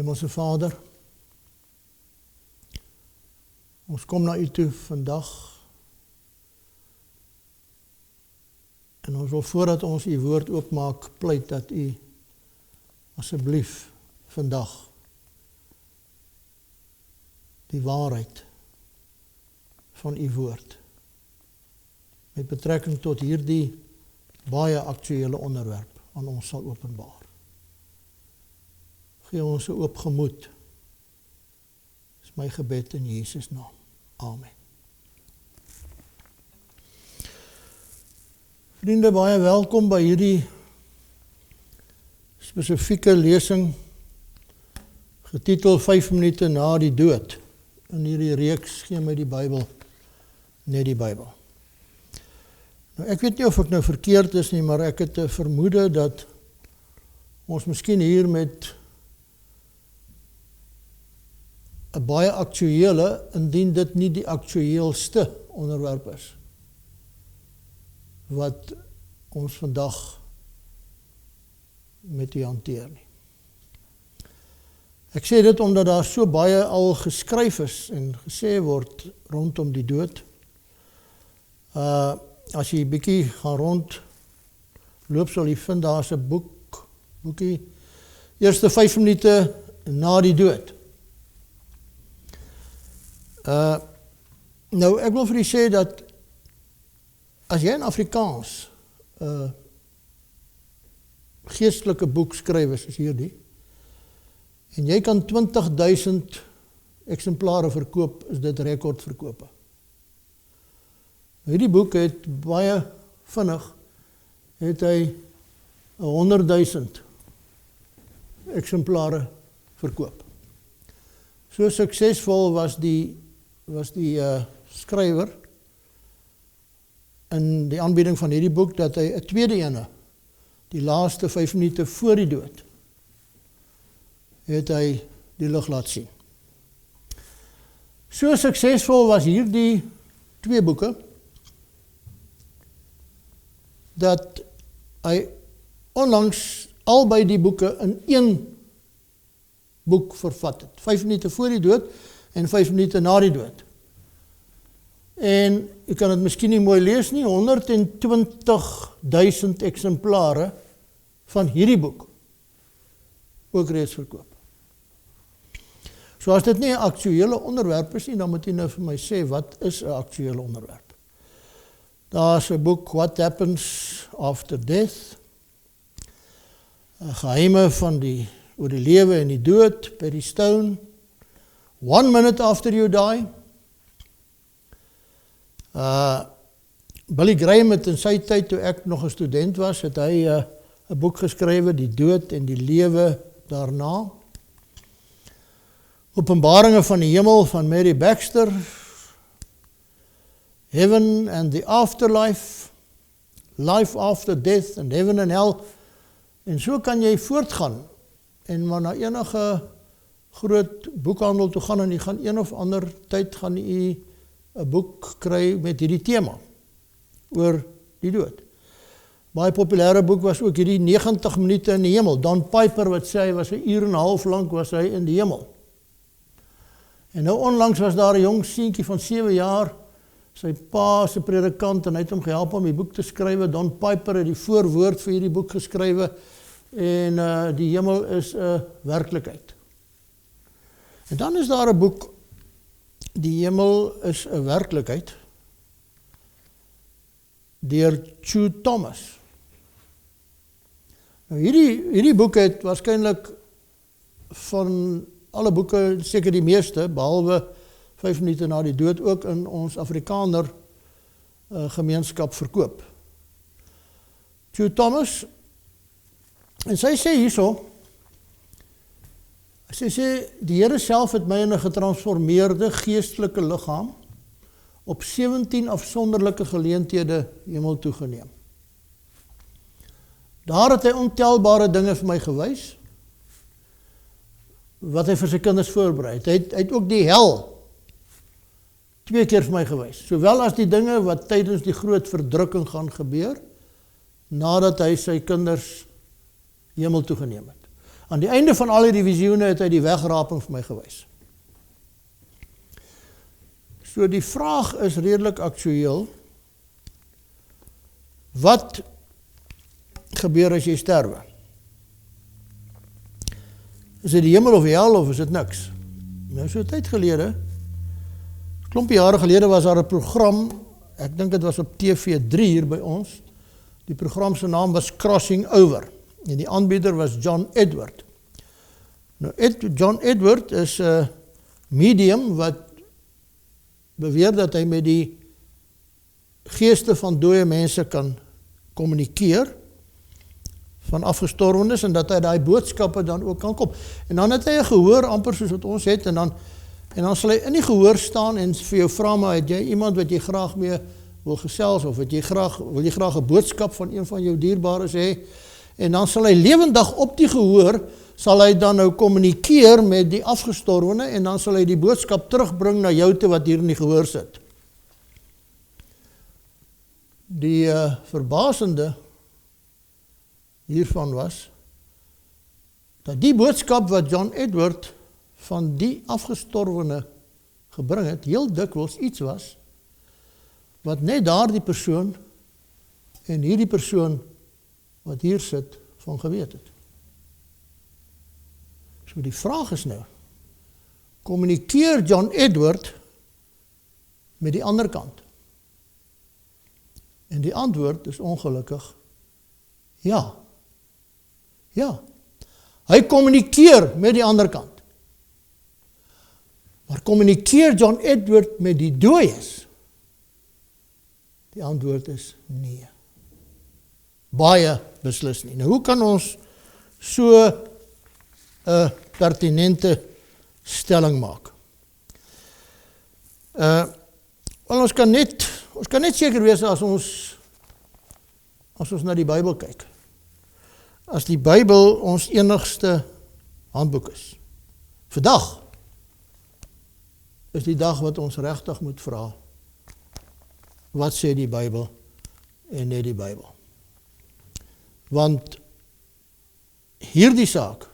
Hemelse Vader, ons kom na U toe vandag en ons wil voordat ons U woord oopmaak pleit dat U asseblief vandag die waarheid van U woord met betrekking tot hierdie baie aktuele onderwerp aan ons sal openbaar. Gee ons 'n oop gemoed. Dis my gebed in Jesus naam. Amen. Vriende, baie welkom by hierdie spesifieke lesing getitel 5 minute na die dood. In hierdie reeks gee my die Bybel, net die Bybel. Nou, ek weet nie of ek nou verkeerd is nie, maar ek het 'n vermoede dat ons miskien hier met 'n baie aktuele, indien dit nie die aktueelste onderwerp is, wat ons vandag met U hanteer nie. Ek sê dit omdat daar so baie al geskryf is en gesê word rondom die dood. As jy bietjie gaan rondloop, sal jy vind daar's 'n boekie, eerste 5 minute na die dood. Nou, ek wil vir u sê dat as jy in Afrikaans geestelike boek skryf soos hierdie, en jy kan 20,000 eksemplare verkoop, is dit rekordverkope. Hierdie boek het baie vinnig, het hy 100,000 eksemplare verkoop. So suksesvol was die skrywer in die aanbieding van hierdie boek, dat hy 'n tweede ene, die laaste 5 minute voor die dood, het hy die lig laat sien. So suksesvol was hierdie 2 boeke, dat hy onlangs albei die boeke in 1 boek vervat het. 5 minute voor die dood en 5 minute na die dood. En jy kan dit miskien nie mooi lees nie, 120,000 eksemplare van hierdie boek ook reeds verkoop. So as dit nie 'n aktuele onderwerp is nie, dan moet jy nou vir my sê, wat is 'n aktuele onderwerp? Daar's 'n boek, What Happens After Death, geheime van oor die lewe en die dood, Perry Stone, 1 Minute After You Die. Billy Graham het in sy tyd, toe ek nog 'n student was, het hy 'n boek geskrywe, Die dood en die lewe daarna. Openbaringe van die hemel van Mary Baxter, Heaven and the Afterlife, Life After Death and Heaven and Hell. En so kan jy voortgaan en maar na enige groot boekhandel toe gaan en jy gaan een of ander tyd gaan jy 'n boek kry met hierdie tema oor die dood. Baie populêre boek was ook hierdie 90 minute in die hemel. Don Piper wat sê hy was 1 uur en 'n half lank was hy in die hemel. En nou onlangs was daar 'n jong seentjie van 7 jaar, sy pa se predikant, en hy het hom gehelp om die boek te skrywe. Don Piper het die voorwoord vir hierdie boek geskrywe, en die hemel is 'n werklikheid. En dan is daar 'n boek, Die hemel is 'n werklikheid, deur Chu Thomas. Nou hierdie boek het waarskynlik van alle boeke, seker die meeste, behalwe 5 minute na die dood, ook in ons Afrikaner gemeenskap verkoop. Chu Thomas, en sy sê hierso, sy sê, die Here self het my in 'n getransformeerde geestelike liggaam op 17 afsonderlike geleenthede hemel toegeneem. Daar het hy ontelbare dinge vir my gewys, wat hy vir sy kinders voorberei het. Hy het ook die hel 2 keer vir my gewys, sowel as die dinge wat tydens die groot verdrukking gaan gebeur, nadat hy sy kinders hemel toegeneem het. Aan die einde van al die visioene het hy die wegraping vir my gewys. So die vraag is redelik aktueel. Wat gebeur as jy sterwe? Is dit die hemel of die hel of is dit niks? Nou so 'n tyd gelede, klompie jare gelede was daar 'n program, ek dink dit was op TV3 hier by ons. Die program se naam was Crossing Over en die aanbieder was John Edward. Nou John Edward is 'n medium wat beweer dat hy met die geeste van dooie mense kan kommunikeer, van afgestorwenes, en dat hy daai boodskappe dan ook kan kom. En dan het hy 'n gehoor amper soos wat ons het, en dan sal hy in die gehoor staan en vir jou vra, maar het jy iemand wat jy graag mee wil gesels, of wil jy graag 'n boodskap van een van jou dierbares hê? En dan sal hy lewendig op die gehoor, sal hy dan nou kommunikeer met die afgestorwene, en dan sal hy die boodskap terugbring na jou toe wat hier in die gehoor sit. Die verbasende hiervan was, dat die boodskap wat John Edward van die afgestorwene gebring het, heel dikwels iets was, wat net daardie persoon en hierdie persoon wat hier sit, van geweet het. So die vraag is nou, kommunikeer John Edward met die ander kant? En die antwoord is ongelukkig, ja. Ja, hy kommunikeer met die ander kant. Maar kommunikeer John Edward met die dooies? Die antwoord is nee. Baie beslis nie. Nou, hoe kan ons so 'n pertinente stelling maak? Wel, ons kan net seker wees as ons na die Bybel kyk. As die Bybel ons enigste handboek is. Vandag is die dag wat ons regtig moet vra, wat sê die Bybel en net die Bybel? Want hierdie saak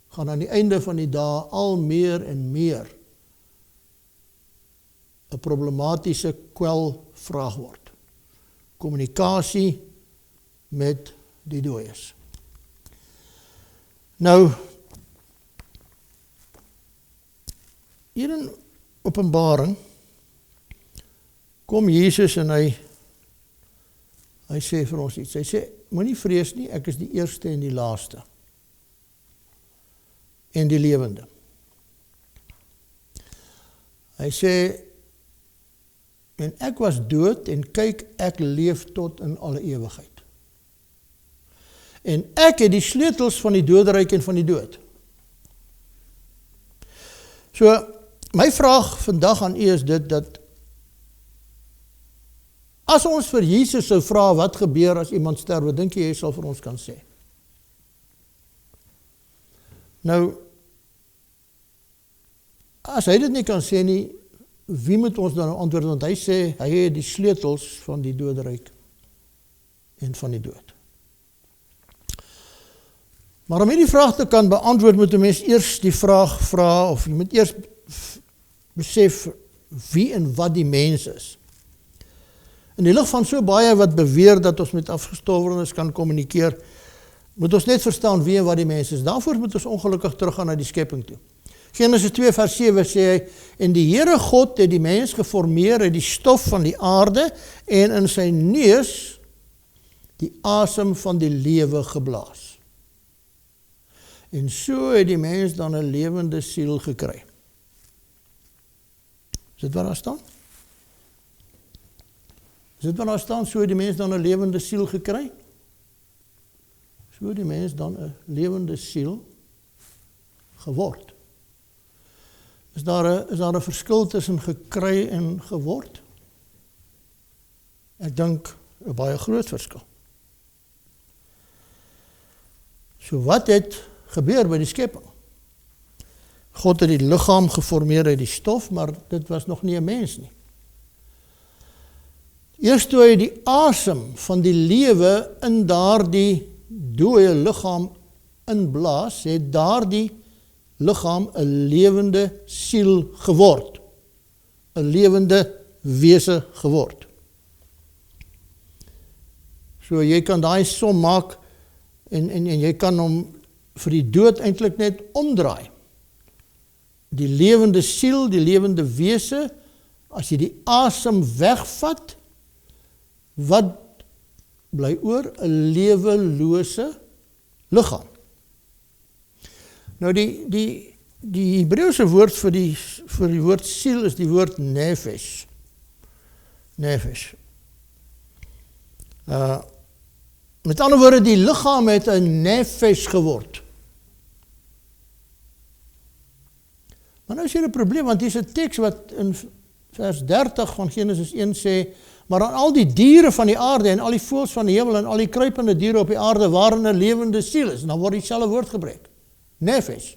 gaan aan die einde van die dae al meer en meer 'n problematiese kwelvraag word. Kommunikasie met die dooies. Nou, hier in Openbaring kom Jesus en hy sê vir ons iets. Hy sê, moenie vrees nie, ek is die eerste en die laaste. En die lewende. Hy sê, en ek was dood en kyk, ek leef tot in alle ewigheid. En ek het die sleutels van die doderyk en van die dood. So, my vraag vandag aan u is dit, dat as ons vir Jesus sou vra, wat gebeur as iemand sterwe, dink jy sal vir ons kan sê? Nou, as hy dit nie kan sê nie, wie moet ons dan antwoord? Want hy sê, hy het die sleutels van die doderyk en van die dood. Maar om hierdie vraag te kan beantwoord, moet 'n mens eers die vraag vra, of jy moet eers besef wie en wat die mens is. In die lig van so baie wat beweer dat ons met afgestorwenes kan kommunikeer, moet ons net verstaan wie en wat die mens is. Daarvoor moet ons ongelukkig teruggaan na die skepping toe. Genesis 2 vers 7 sê hy, en die Here God het die mens geformeer uit die stof van die aarde en in sy neus die asem van die lewe geblaas. En so het die mens dan 'n lewende siel gekry. Is dit waar daar staan? Is dit waar daar staan, so het die mens dan 'n lewende siel gekry? So het die mens dan 'n lewende siel geword. Is daar 'n verskil tussen gekry en geword? Ek dink 'n baie groot verskil. So wat het gebeur by die skepping? God het die liggaam geformeer uit die stof, maar dit was nog nie 'n mens nie. Eers toe hy die asem van die lewe in daardie dooie liggaam inblaas, het daardie liggaam 'n lewende siel geword. 'n lewende wese geword. So jy kan daai som maak en jy kan hom vir die dood eintlik net omdraai. Die lewende siel, die lewende wese, as jy die asem wegvat, wat bly oor? 'n lewelose liggaam. Nou die Hebreëse woord vir die woord siel is die woord nefesh. Nefesh. Met ander woorde, die liggaam het 'n nefesh geword. Maar nou is hier 'n probleem, want hier is 'n teks wat in vers 30 van Genesis 1 sê, maar aan al die diere van die aarde en al die voëls van die hemel en al die kruipende diere op die aarde waarin 'n lewende siel is, en dan word dieselfde woord gebruik. Nefesh.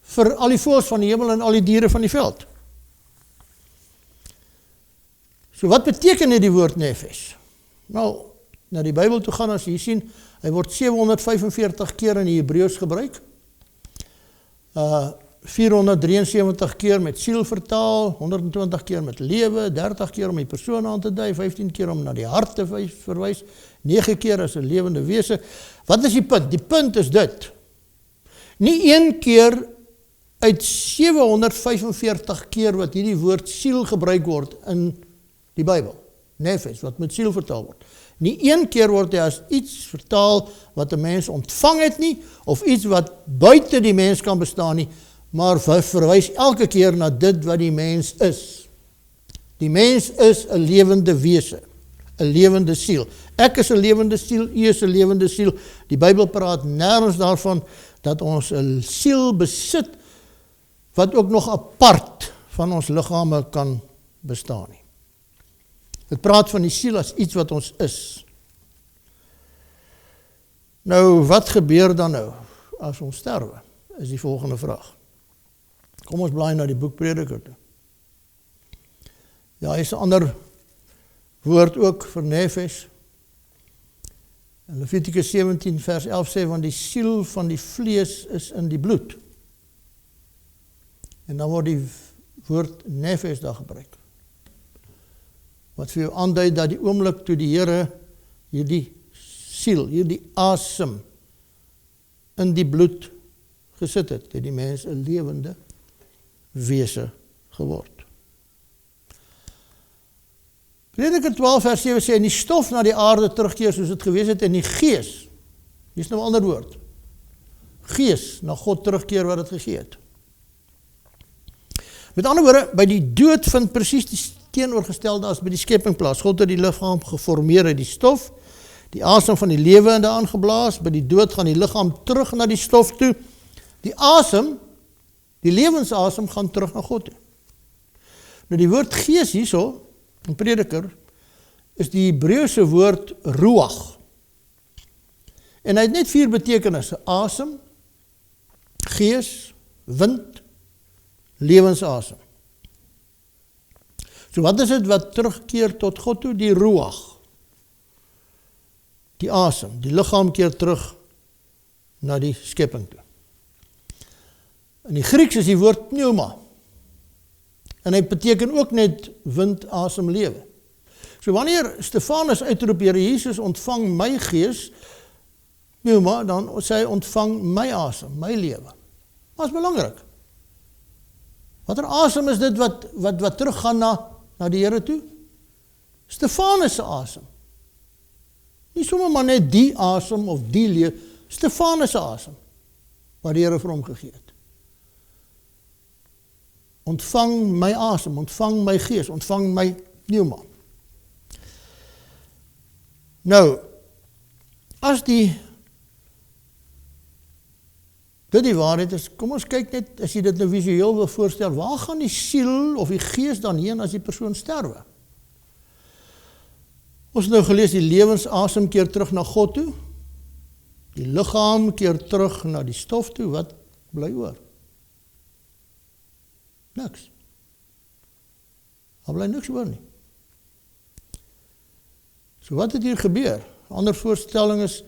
Vir al die voëls van die hemel en al die diere van die veld. So wat beteken dit die woord nefesh? Nou, na die Bybel toe gaan, as jy sien, hy word 745 keer in die Hebreëus gebruik. 473 keer met siel vertaal, 120 keer met lewe, 30 keer om die persoon aan te dui, 15 keer om na die hart te verwys, 9 keer as 'n lewende wese. Wat is die punt? Die punt is dit. Nie een keer uit 745 keer wat hierdie woord siel gebruik word in die Bybel, nefesh, wat met siel vertaal word. Nie een keer word hy as iets vertaal wat 'n mens ontvang het nie, of iets wat buite die mens kan bestaan nie, maar verwys elke keer na dit wat die mens is. Die mens is 'n lewende wese, 'n lewende siel. Ek is 'n lewende siel, u is 'n lewende siel. Die Bybel praat nêrens daarvan dat ons 'n siel besit wat ook nog apart van ons liggame kan bestaan nie. Het praat van die siel as iets wat ons is. Nou, wat gebeur dan nou as ons sterwe? Is die volgende vraag. Kom ons blaai na die boek Prediker toe. Ja, is 'n ander woord ook vir nefesh. In Levitikus 17 vers 11 sê, want die siel van die vlees is in die bloed. En dan word die woord nefesh daar gebruik. Wat vir jou aandui dat die oomblik toe die Here hierdie siel, hierdie asem in die bloed gesit het die mens 'n lewende wese geword. Prediker 12 vers 7 sê, en die stof na die aarde terugkeer soos dit gewees het, en die gees, hier is nou 'n ander woord, gees na God terugkeer wat dit gegee het. Met ander woorde, by die dood vind presies die teenoorgestelde as by die skepping plaas. God het die liggaam geformeer uit die stof, die asem van die lewe in daarin geblaas, by die dood gaan die liggaam terug na die stof toe. Die asem, die lewensasem gaan terug na God toe. Nou die woord gees hierso, in Prediker, is die Hebreëse woord ruach. En hy het net 4 betekenisse: asem, gees, wind, lewensasem. So wat is dit wat terugkeer tot God toe? Die ruach. Die asem, die liggaam keer terug na die skepping toe. In die Grieks is die woord pneuma. En hy beteken ook net wind, asem, lewe. So wanneer Stefanus uitroep, Here Jesus, ontvang my gees, pneuma, dan sê hy ontvang my asem, my lewe. Maar is belangrik. Watter asem is dit wat teruggaan na die Here toe? Stefanus se asem. Nie sommer maar net die asem of die lewe, Stefanus se asem, wat die Here vir hom gegee het. Ontvang my asem, ontvang my gees, ontvang my pneuma. Nou, as dit die waarheid is, kom ons kyk net, as jy dit nou visueel wil voorstel, waar gaan die siel of die gees dan heen as die persoon sterwe? Ons het nou gelees, die lewensasem keer terug na God toe, die liggaam keer terug na die stof toe, wat bly oor? Niks. Daar bly niks oor nie. So wat het hier gebeur? 'n Ander voorstelling is,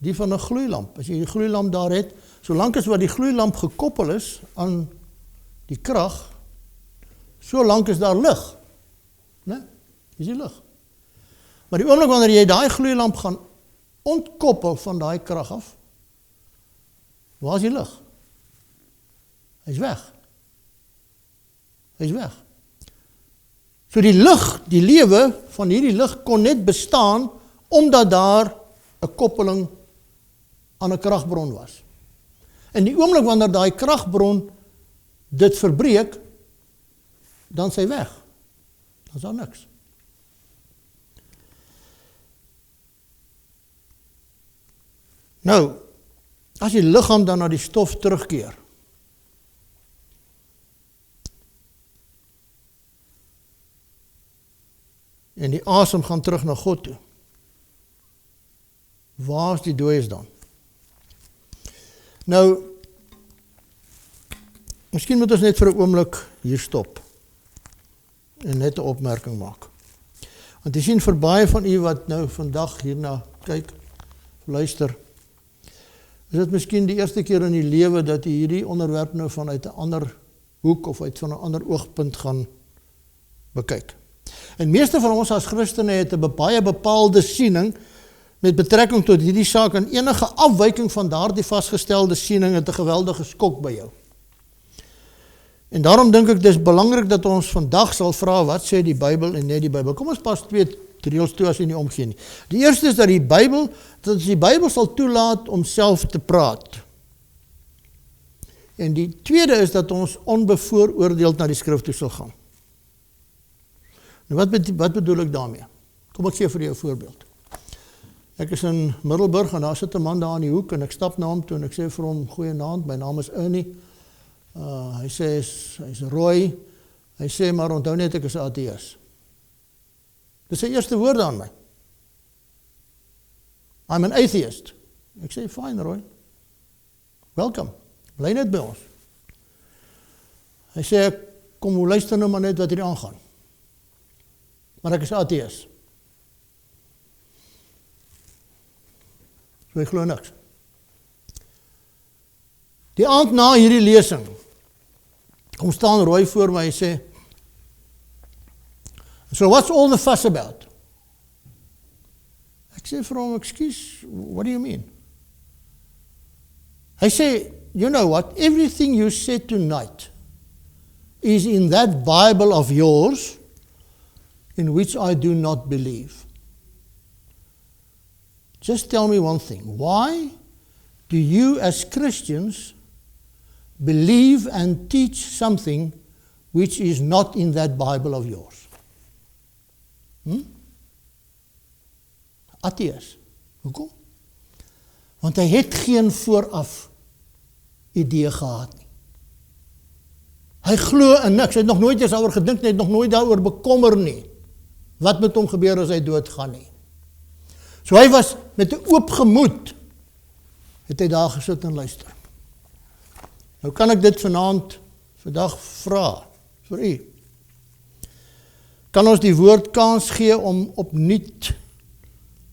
die van 'n gloeilamp. As jy die gloeilamp daar het, solank as wat die gloeilamp gekoppel is aan die krag, solank is daar lig. Né? Dis die lig. Maar die oomblik wanneer jy daai gloeilamp gaan ontkoppel van daai krag af, waar is die lig? Hy's weg. Hy's weg. So die lig, die lewe van hierdie lig kon net bestaan omdat daar 'n koppeling aan 'n kragbron was. En die oomblik wanneer daai kragbron dit verbreek, dan is hy weg. Dan is daar niks. Nou, as die liggaam dan na die stof terugkeer, en die asem gaan terug na God toe, waar is die dooies dan? Nou, miskien moet ons net vir 'n oomblik hier stop en net 'n opmerking maak. Want jy sien vir baie van u wat nou vandag hierna kyk, luister, is dit miskien die eerste keer in die lewe dat jy hierdie onderwerp nou vanuit 'n ander hoek of uit van 'n ander oogpunt gaan bekyk. En meeste van ons as Christene het 'n baie bepaalde siening met betrekking tot hierdie saak, en enige afwyking van daardie vasgestelde siening het 'n geweldige skok by jou. En daarom dink ek dis belangrik dat ons vandag sal vra, wat sê die Bybel en net die Bybel. Kom ons pas 2 reëls toe as jy nie omgee nie. Die eerste is dat die Bybel sal toelaat om self te praat. En die tweede is dat ons onbevooroordeeld na die skrif toe sal gaan. Nou wat bedoel ek daarmee? Kom ek gee vir jou 'n voorbeeld. Ek is in Middelburg en daar sit 'n man daar in die hoek en ek stap na hom toe en ek sê vir hom, goeienaand, my naam is Ernie. Hy sê hy's rooi. Hy sê maar onthou net ek is 'n ateïs. Dis sy eerste woorde aan my. I'm an atheist. Ek sê fine Roy. Welcome. Bly net by ons. Hy sê kom luister nou maar net wat hier aangaan. Maar ek is ateïs. So ek glo niks. Die aand na hierdie lesing kom staan Roy voor my en sê, so what's all the fuss about? Ek sê vir hom, excuse, what do you mean? Hy sê, you know what, everything you said tonight is in that Bible of yours in which I do not believe. Just tell me one thing. Why do you as Christians believe and teach something which is not in that Bible of yours? Ateïs. Hoekom? Want hy het geen vooraf idee gehad nie. Hy glo in niks. Hy het nog nooit eens daaroor gedink, hy het nog nooit daaroor bekommer nie. Wat met hom gebeur as hy doodgaan nie? So hy was met 'n oop gemoed, het hy daar gesit en luister. Nou kan ek dit vandag vra, vir u. Kan ons die woord kans gee om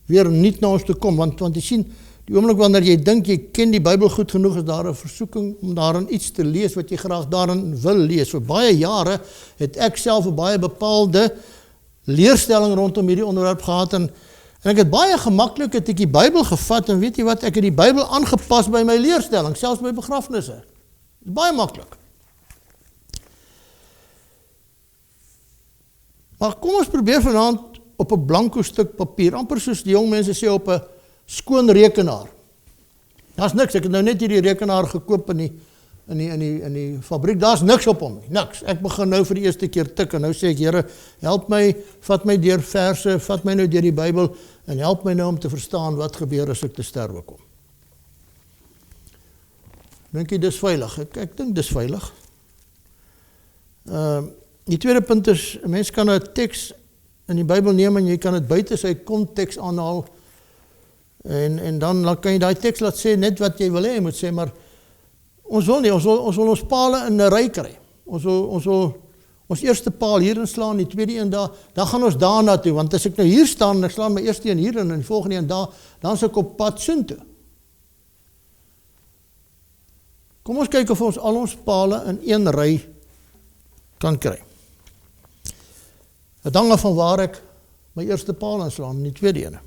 weer nuut na ons te kom, want jy sien, die oomblik wanneer jy dink jy ken die Bybel goed genoeg, is daar 'n versoeking om daarin iets te lees wat jy graag daarin wil lees. Vir baie jare het ek self 'n baie bepaalde leerstelling rondom hierdie onderwerp gehad, en ek het baie gemaklik het ek die Bybel gevat, en weet jy wat, ek het die Bybel aangepas by my leerstelling, selfs by begrafnisse. Dit is baie maklik. Maar kom ons probeer vanaand op 'n blanko stuk papier, amper soos die jong mense sê op 'n skoon rekenaar. Daar's niks, ek het nou net hierdie rekenaar gekoop in die fabriek, daar's niks op hom nie, niks. Ek begin nou vir die eerste keer tik, en nou sê ek, Here, help my, vat my deur verse, vat my nou deur die Bybel, en help my nou om te verstaan wat gebeur as ek te sterwe kom. Dink jy dis veilig? Ek dink dis veilig. Die tweede punt is, 'n mens kan 'n teks in die Bybel neem en jy kan dit buite sy konteks aanhaal, en dan kan jy daai teks laat sê net wat jy wil hê, jy moet sê, maar ons wil nie, ons wil ons pale in 'n ry kry. Ons wil ons eerste paal hier inslaan, die tweede een daar, dan gaan ons daarna toe, want as ek nou hier staan en ek slaan my eerste een hier en die volgende een daar, dan is ek op pad soontoe. Kom ons kyk of ons al ons pale in een ry kan kry. Het hang af van waar ek my eerste paal inslaan, en die tweede ene.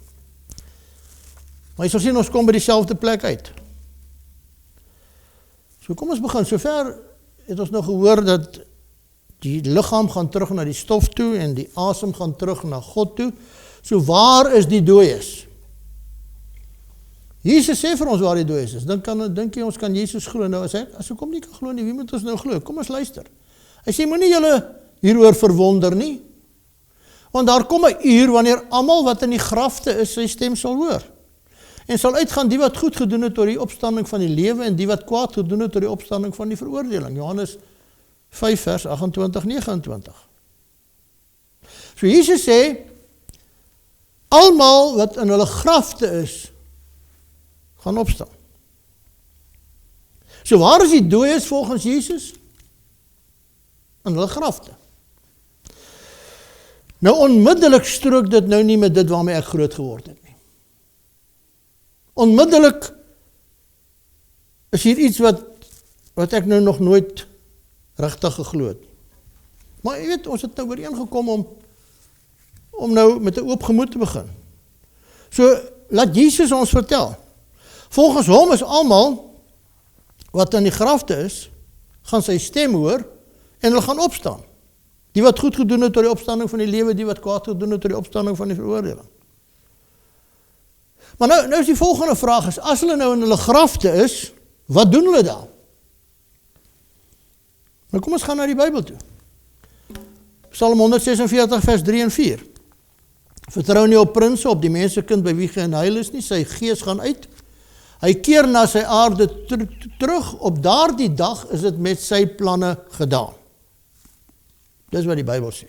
Maar jy sal sien, ons kom by dieselfde plek uit. So kom ons begin. Sover het ons nou gehoor dat die liggaam gaan terug na die stof toe en die asem gaan terug na God toe. So waar is die dooies? Jesus sê vir ons waar die dooies is. Dink jy ons kan Jesus glo? Nou as ek kom nie kan glo nie, wie moet ons nou glo? Kom ons luister. Hy sê, moenie julle hieroor verwonder nie. Want daar kom 'n uur wanneer almal wat in die grafte is, sy stem sal hoor. En sal uitgaan die wat goed gedoen het tot die opstanding van die lewe en die wat kwaad gedoen het tot die opstanding van die veroordeling. Johannes 5 vers 28-29. So Jesus sê, almal wat in hulle grafte is, gaan opstaan. So waar is die dooies volgens Jesus? In hulle grafte. Nou onmiddellik strook dit nou nie met dit waarmee ek groot geword het nie. Onmiddellik is hier iets wat ek nou nog nooit regtig geglo het. Maar jy weet, ons het nou ooreengekom om nou met 'n oop gemoed te begin. So laat Jesus ons vertel. Volgens hom is almal wat in die grafte is, gaan sy stem hoor en hulle gaan opstaan. Die wat goed gedoen het tot die opstanding van die lewe, die wat kwaad gedoen het tot die opstanding van die veroordeling. Maar nou is die volgende vraag is, as hulle nou in hulle grafte is, wat doen hulle daar? Nou kom ons gaan na die Bybel toe. Psalm 146 vers 3 en 4. Vertrou nie op prinse, op die mensekind by wie geen heil is nie, sy gees gaan uit. Hy keer na sy aarde terug, op daardie dag is dit met sy planne gedaan. Dis wat die Bybel sê.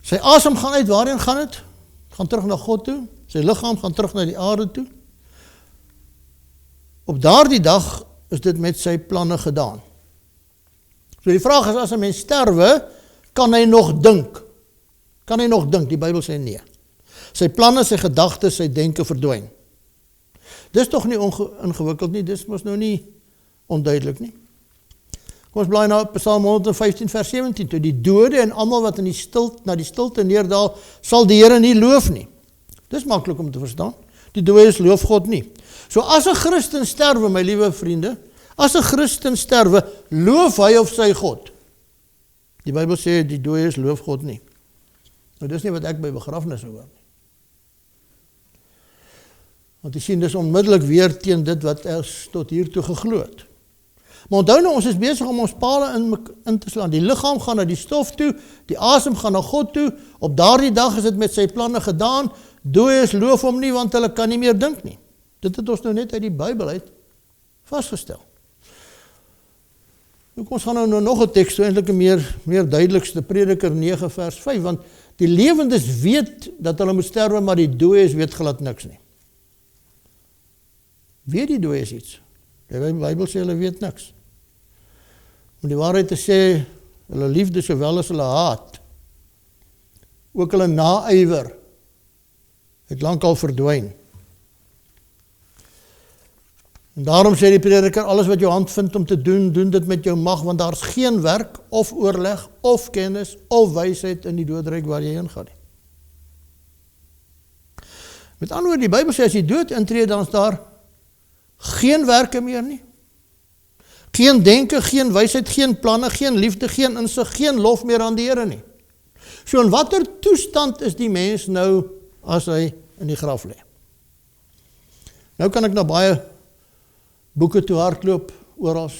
Sy asem gaan uit, waarheen gaan het? Gaan terug na God toe, sy liggaam gaan terug na die aarde toe. Op daardie dag is dit met sy planne gedaan. So die vraag is, as 'n mens sterwe, kan hy nog dink? Kan hy nog dink? Die Bybel sê nee. Sy planne, sy gedagtes, sy denke verdwyn. Dis tog nie ingewikkeld nie, dis mos nou nie onduidelik nie. Kom ons blaai na Psalm 115 vers 17 toe. Die dode en almal wat na die stilte neerdal, sal die Here nie loof nie. Dis maklik om te verstaan. Die dooies loof God nie. So as 'n Christen sterwe, my liewe vriende, as 'n Christen sterwe, loof hy of sy God. Die Bybel sê die dooies loof God nie. Nou dis nie wat ek by begrafnisse hoor nie. Want jy sien, dis onmiddellik weer teen dit wat ons tot hier toe geglo het. Maar onthou nou, ons is besig om ons pale in te slaan. Die liggaam gaan na die stof toe, die asem gaan na God toe. Op daardie dag is dit met sy planne gedaan. Dooies loof hom nie, want hulle kan nie meer dink nie. Dit het ons nou net uit die Bybel uit vasgestel. Nou kom ons gaan nou nog 'n teks, so eintlik 'n meer duidelikste, Prediker 9 vers 5, want die lewendes weet dat hulle moet sterwe, maar die dooies weet glad niks nie. Weet die dooies iets? Die Bybel sê hulle weet niks. Om die waarheid te sê, hulle liefde sowel as hulle haat, ook hulle naaiwer, het lankal verdwyn. En daarom sê die prediker, alles wat jou hand vind om te doen, doen dit met jou mag, want daar is geen werk, of oorleg, of kennis, of wysheid in die doodryk waar jy heen gaan nie. Met ander woorde, die Bybel sê, as jy dood intree, dan is daar geen werke meer nie. Geen denke, geen wysheid, geen planne, geen liefde, geen insig, geen lof meer aan die Here nie. So in watter toestand is die mens nou as hy in die graf lê? Nou kan ek na baie boeke toe hardloop oral.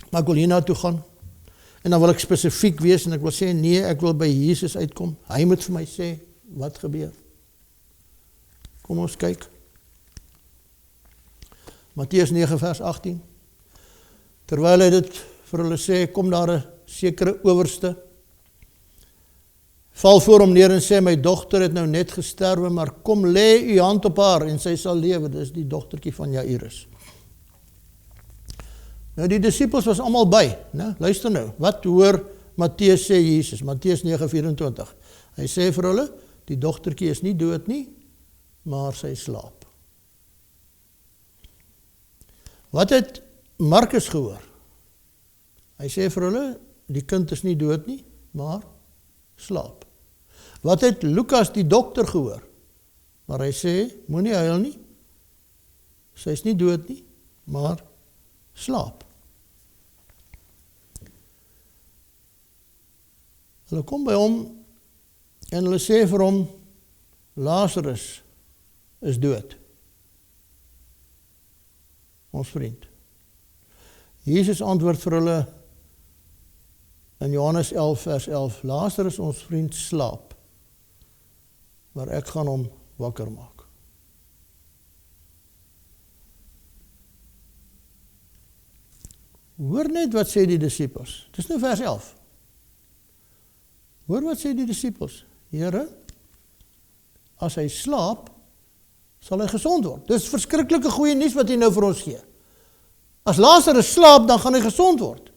Maar ek wil hierna toe gaan. En dan wil ek spesifiek wees en ek wil sê nee, ek wil by Jesus uitkom. Hy moet vir my sê wat gebeur. Kom ons kyk. Matteus 9 vers 18. Terwyl hy dit vir hulle sê, kom daar 'n sekere owerste, val voor hom neer en sê, my dogter het nou net gesterwe, maar kom lê u hand op haar en sy sal lewe. Dis die dogtertjie van Jairus. Nou die disippels was almal by, né? Luister nou, wat hoor Matteus sê Jesus, Matteus 9:24. Hy sê vir hulle, die dogtertjie is nie dood nie, maar sy slaap. Wat het Markus gehoor? Hy sê vir hulle, die kind is nie dood nie, maar slaap. Wat het Lukas die dokter gehoor? Maar hy sê, moenie huil nie, sy is nie dood nie, maar slaap. Hulle kom by hom en hulle sê vir hom, Lazarus is dood. Ons vriend. Jesus antwoord vir hulle in Johannes 11 vers 11, Lazarus ons vriend slaap, maar ek gaan hom wakker maak. Hoor net wat sê die disippels. Dit is nou vers 11. Hoor wat sê die disippels. Here, as hy slaap, sal hy gesond word. Dis verskriklike goeie nuus wat hy nou vir ons gee. As Lazarus slaap, dan gaan hy gesond word.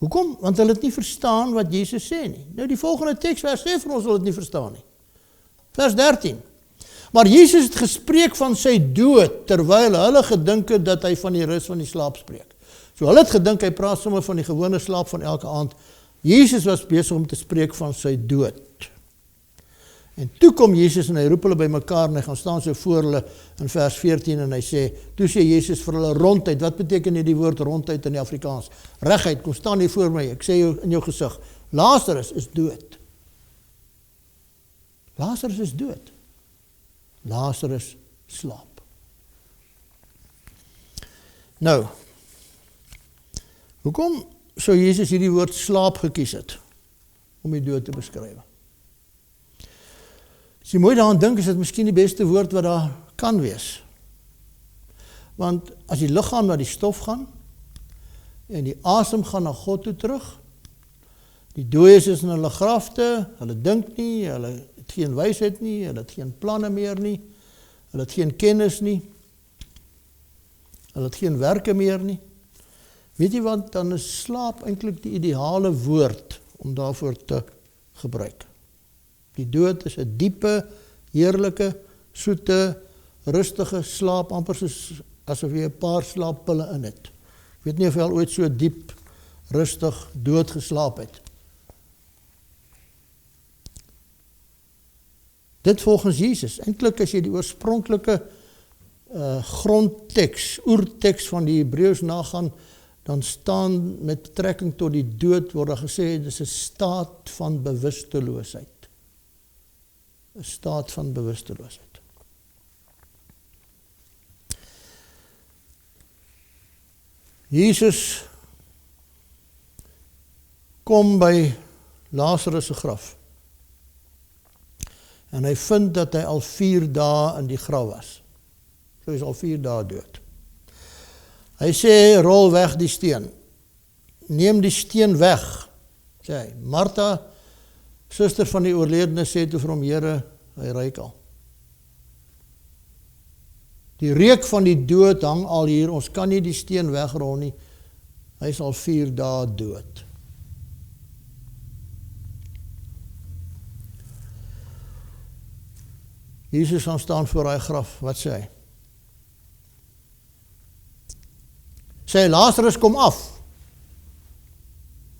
Hoekom? Want hulle het nie verstaan wat Jesus sê nie. Nou die volgende teksvers sê vir ons hulle het nie verstaan nie. Vers 13. Maar Jesus het gespreek van sy dood, terwyl hulle gedink het dat hy van die rus van die slaap spreek. So hulle het gedink hy praat sommer van die gewone slaap van elke aand. Jesus was besig om te spreek van sy dood. En toe kom Jesus en hy roep hulle by mekaar en hy gaan staan so voor hulle in vers 14 en hy sê, toe sê Jesus vir hulle ronduit. Wat beteken die woord ronduit in die Afrikaans? Reguit, kom staan hier voor my, ek sê jou in jou gesig, Lazarus is dood. Lazarus is dood. Lazarus slaap. Nou, hoekom sou Jesus hierdie woord slaap gekies het om die dood te beskryf? As jy mooi daaraan dink, is dit miskien die beste woord wat daar kan wees. Want as die liggaam na die stof gaan en die asem gaan na God toe terug, die dooies is in hulle grafte, hulle dink nie, hulle het geen wysheid nie, hulle het geen planne meer nie, hulle het geen kennis nie, hulle het geen werke meer nie. Weet jy wat, dan is slaap eintlik die ideale woord om daarvoor te gebruik. Die dood is 'n diepe, heerlike, soete, rustige slaap, amper soos asof jy 'n paar slaappille in het. Ek weet nie of jy al ooit so diep, rustig, dood geslaap het. Dit volgens Jesus. Eintlik as jy die oorspronklike grondteks, oerteks van die Hebreëus nagaan, dan staan met betrekking tot die dood, word daar gesê, dit is 'n staat van bewusteloosheid. 'n staat van bewusteloosheid. Jesus kom by Lazarus se graf. En hy vind dat hy al 4 dae in die graf was. So hy is al 4 dae dood. Hy sê, rol weg die steen. Neem die steen weg, sê hy. Martha, suster van die oorledene, sê toe vir hom, Here, hy ruik al. Die reuk van die dood hang al hier, ons kan nie die steen wegrol nie. Hy is al 4 dae dood. Jesus gaan staan voor hy graf, wat sê hy? Sê hy, Lazarus kom af?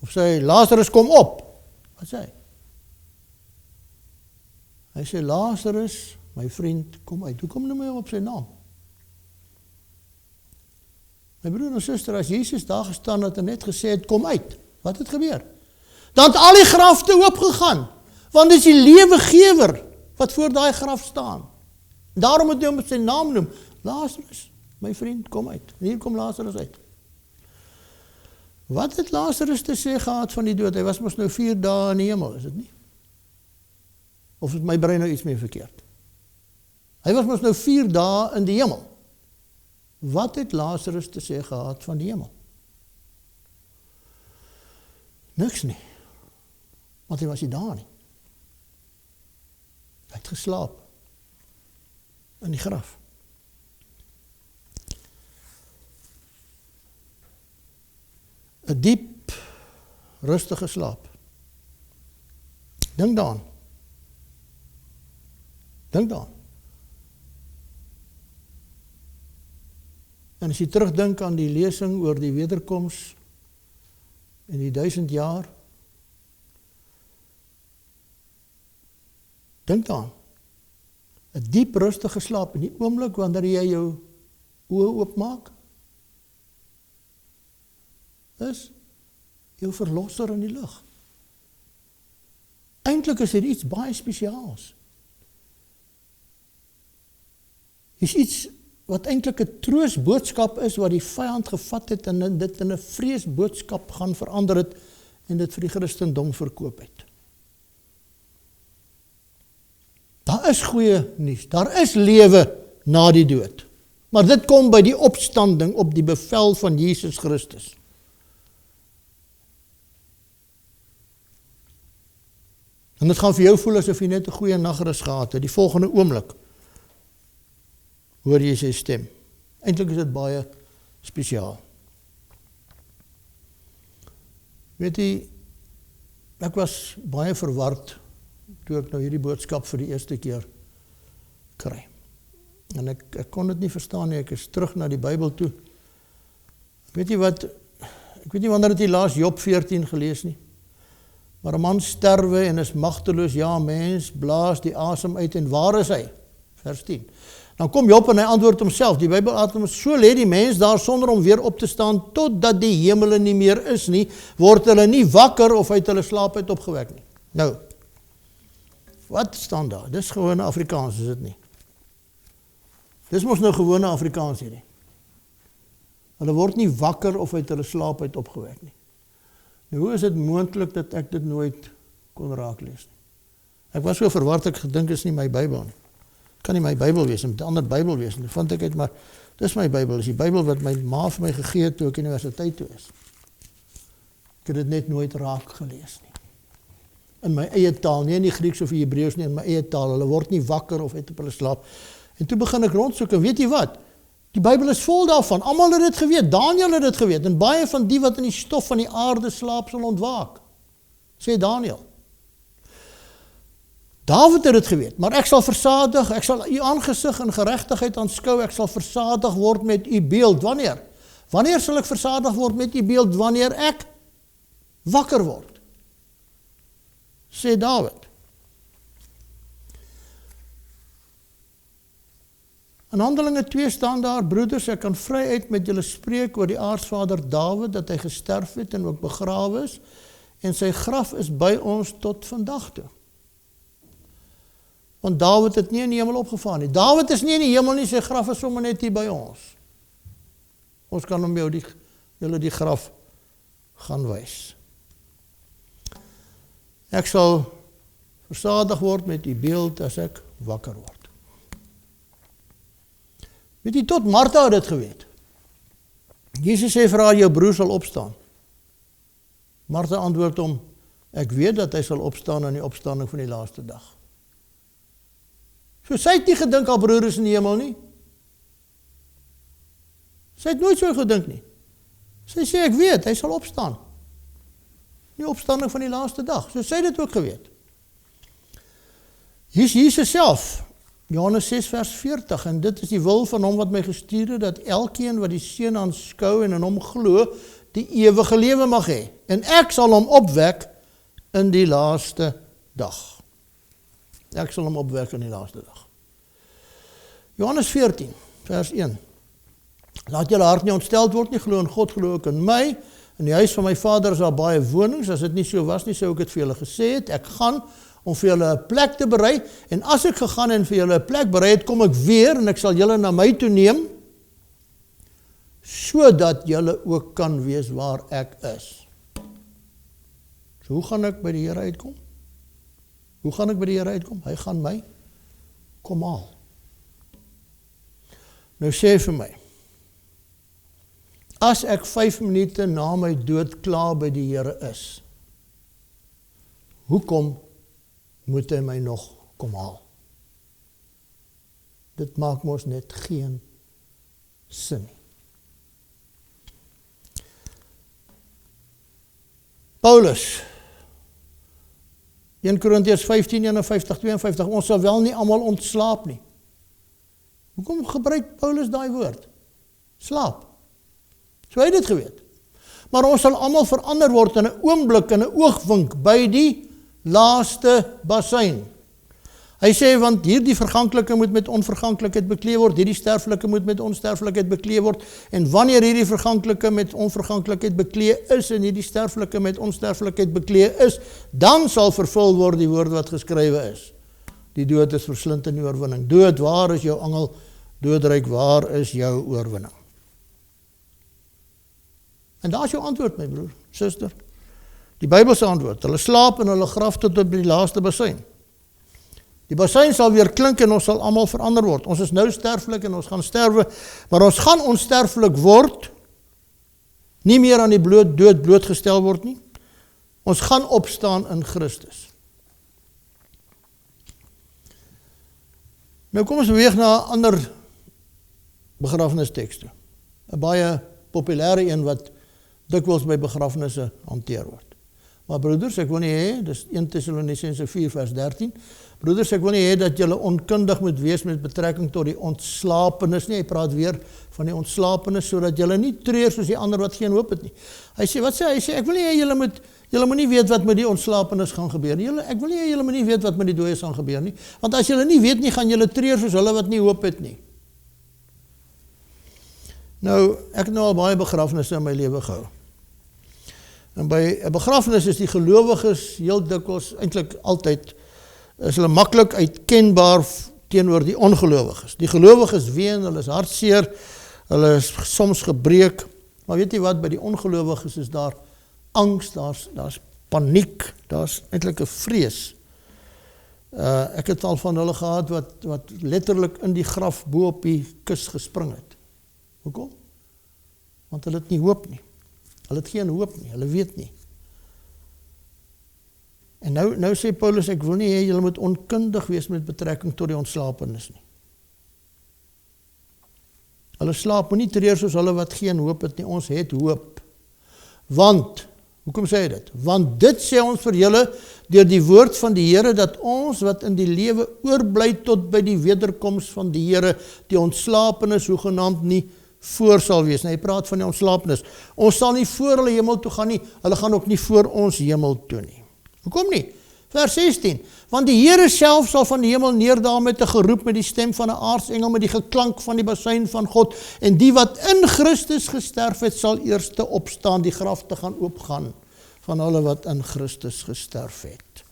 Of sê hy, Lazarus kom op? Wat sê hy? Hy sê, Lazarus, my vriend, kom uit. Hoekom noem hy hom op sy naam? My broer en suster, as Jesus daar gestaan het en net gesê het, kom uit, wat het gebeur? Dan het al die grafte oopgegaan, want dit is die lewegewer wat voor daai graf staan. Daarom moet hy hom op sy naam noem. Lazarus, my vriend, kom uit. En hier kom Lazarus uit. Wat het Lazarus te sê gehad van die dood? Hy was mos nou 4 dae in die hemel, is dit nie? Of is my brein nou iets meer verkeerd? Hy was mos nou 4 dae in die hemel. Wat het Lazarus te sê gehad van die hemel? Niks nie. Want hy was nie daar nie. Hy het geslaap. In die graf. Een diep, rustige slaap. Dink daaraan. Dink daaraan. En as jy terugdink aan die lesing oor die wederkoms in die 1000 jaar, dink daaraan, 'n diep rustige slaap in die oomblik wanneer jy jou oë oopmaak, is jou verlosser in die lug. Eintlik is dit iets baie spesiaals. Is iets wat eintlik 'n troostboodskap is wat die vyand gevat het en dit in 'n vreesboodskap gaan verander het en dit vir die Christendom verkoop het. Daar is goeie nuus, daar is lewe na die dood. Maar dit kom by die opstanding op die bevel van Jesus Christus. En dit gaan vir jou voel asof jy net 'n goeie nagrus gehad het, die volgende oomblik hoor jy sy stem. Eintlik is dit baie spesiaal. Weet jy, ek was baie verward toe ek nou hierdie boodskap vir die eerste keer kry. En ek kon dit nie verstaan nie, ek is terug na die Bybel toe. Ek weet nie wanneer het jy laas Job 14 gelees nie. Maar 'n man sterwe en is magteloos, ja, mens blaas die asem uit en waar is hy? Vers 10. Dan kom Job en hy antwoord homself, die Bybel antwoord hom, so lê die mens daar sonder om weer op te staan, totdat die hemele nie meer is nie, word hulle nie wakker of uit hulle slaap uit opgewek nie. Nou, wat staan daar? Dis gewone Afrikaans, is dit nie? Dis mos nou gewone Afrikaans hierdie. Hulle word nie wakker of uit hulle slaap uit opgewek nie. Nou, hoe is dit moontlik dat ek dit nooit kon raaklees nie? Ek was so verward, ek gedink is nie my Bybel nie. Kan nie my Bybel wees, het 'n ander Bybel wees. En dan vond ek uit, maar dis my Bybel, dis die Bybel wat my ma vir my gegee het toe ek universiteit toe is. Ek het dit net nooit raak gelees nie. In my eie taal, nie in die Grieks of die Hebreëus nie, in my eie taal. Hulle word nie wakker of uit op hulle slaap. En toe begin ek rondsoek en weet jy wat? Die Bybel is vol daarvan. Almal het dit geweet. Daniël het dit geweet. En baie van die wat in die stof van die aarde slaap sal ontwaak. Sê Daniël. Dawid het dit geweet. Maar ek sal versadig, ek sal u aangesig in geregtigheid aanskou, ek sal versadig word met u beeld. Wanneer? Wanneer sal ek versadig word met u beeld? Wanneer ek wakker word. Sê Dawid. In Handelinge 2 staan daar, broeders, ek kan vryheid met julle spreek oor die aartsvader Dawid, dat hy gesterf het en ook begrawe is, en sy graf is by ons tot vandag toe. Want Dawid het nie in die hemel opgevaar nie. Dawid is nie in die hemel nie, sy graf is sommer net hier by ons. Ons kan hom julle die graf gaan wys. Ek sal versadig word met die beeld as ek wakker word. Weet jy, tot Martha het dit geweet. Jesus sê vir haar, jou broer sal opstaan. Martha antwoord hom, ek weet dat hy sal opstaan in die opstanding van die laaste dag. So sy het nie gedink haar broer is in die hemel nie. Sy het nooit so gedink nie. Sy sê, ek weet, hy sal opstaan. Die opstanding van die laaste dag. So sy het dit ook geweet. Hier is Jesus self. Johannes 6 vers 40, en dit is die wil van hom wat my gestuur het, dat elkeen wat die Seun aanskou en in hom glo, die ewige lewe mag hê. En ek sal hom opwek in die laaste dag. Ek sal hom opwek in die laaste dag. Johannes 14 vers 1. Laat julle hart nie ontsteld word nie, glo in God, glo ook in my. In die huis van my Vader is daar baie wonings, as dit nie so was nie, sou ek dit vir julle gesê het. Ek gaan om vir julle 'n plek te berei, en as ek gegaan en vir julle 'n plek berei het, kom ek weer, en ek sal julle na my toe neem, sodat julle ook kan wees waar ek is. So hoe gaan ek by die Here uitkom? Hoe gaan ek by die Here uitkom? Hy gaan my kom haal. Nou sê vir my, as ek 5 minute na my dood klaar by die Here is, hoekom moet hy my nog kom haal? Dit maak mos net geen sin nie. Paulus, 1 Korintiërs 15, 51, 52, ons sal wel nie almal ontslaap nie. Hoekom gebruik Paulus daai woord? Slaap. So hy het dit geweet. Maar ons sal almal verander word in 'n oomblik, in 'n oogwink, by die laaste bassein. Hy sê, want hierdie verganklike moet met onverganklikheid beklee word, hierdie sterflike moet met onsterflikheid beklee word, en wanneer hierdie verganklike met onverganklikheid beklee is, en hierdie sterflike met onsterflikheid beklee is, dan sal vervul word die woord wat geskrywe is. Die dood is verslind in die oorwinning. Dood, waar is jou angel? Doodryk, waar is jou oorwinning? En daar is jou antwoord, my broer, suster. Die Bybelse antwoord. Hulle slaap in hulle graf tot op die laaste bassein. Die bassein sal weer klink en ons sal almal verander word. Ons is nou sterflik en ons gaan sterwe, maar ons gaan onsterflik word, nie meer aan die dood blootgestel word nie. Ons gaan opstaan in Christus. Nou kom ons beweeg na 'n ander begrafenistekste. 'n baie populêre een wat dikwels by begrafnisse hanteer word. Maar broeders, ek wil nie hê, dis 1 Tessalonisense 4 vers 13, broeders, ek wil nie hê dat julle onkundig moet wees met betrekking tot die ontslapenis nie. Hy praat weer van die ontslapenis, sodat julle nie treur soos die ander wat geen hoop het nie. Hy sê, wat sê hy? Hy sê, ek wil nie hê julle moet nie weet wat met die ontslapenis gaan gebeur nie. Ek wil nie hê julle moet nie weet wat met die dooies gaan gebeur nie. Want as julle nie weet nie, gaan julle treur soos hulle wat nie hoop het nie. Nou, ek het nou al baie begrafnisse in my lewe gehou. En by 'n begrafnis is die gelowiges heel dikwels, eintlik altyd, is hulle maklik uitkenbaar teenoor die ongelowiges. Die gelowiges ween, hulle is hartseer, hulle is soms gebreek, maar weet jy wat, by die ongelowiges is daar angs, daar's paniek, daar's eintlik 'n vrees. Ek het al van hulle gehad wat letterlik in die graf bo op die kus gespring het. Hoekom? Want hulle het nie hoop nie. Hulle het geen hoop nie, hulle weet nie. En nou sê Paulus, ek wil nie hê julle moet onkundig wees met betrekking tot die ontslapenis nie. Hulle slaap, moet nie treur soos hulle wat geen hoop het nie, ons het hoop. Want, hoekom sê hy dit? Want dit sê ons vir julle deur die woord van die Here, dat ons wat in die lewe oorbly tot by die wederkoms van die Here, die ontslapenis hoegenaamd nie voor sal wees. Nou, hy praat van die ontslapenis. Ons sal nie voor hulle hemel toe gaan nie, hulle gaan ook nie voor ons hemel toe nie. Hoekom nie? Vers 16. Want die Here self sal van die hemel neerdaal met 'n geroep, met die stem van 'n aartsengel, met die geklank van die bassein van God, en die wat in Christus gesterf het, sal eerste opstaan, die grafte gaan oopgaan van hulle wat in Christus gesterf het.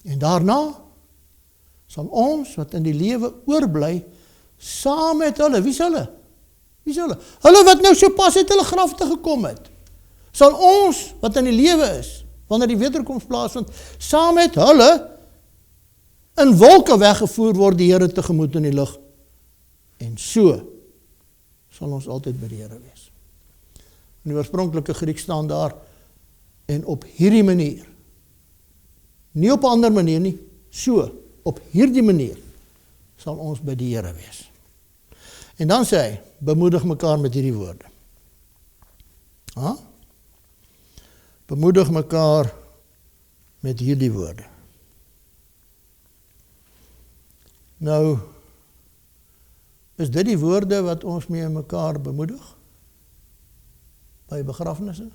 En daarna sal ons wat in die lewe oorbly, saam met hulle, wie is hulle? Wie is hulle? Hulle wat nou so pas uit hulle grafte gekom het, sal ons wat in die lewe is, wanneer die wederkoms plaasvind, saam met hulle in wolke weggevoer word die Here tegemoet in die lug. En so sal ons altyd by die Here wees. In die oorspronklike Grieks staan daar, en op hierdie manier, nie op 'n ander manier nie, so, op hierdie manier, sal ons by die Here wees. En dan sê hy, bemoedig mekaar met hierdie woorde. Bemoedig mekaar met hierdie woorde. Nou, is dit die woorde wat ons mee mekaar bemoedig? By begrafnisse?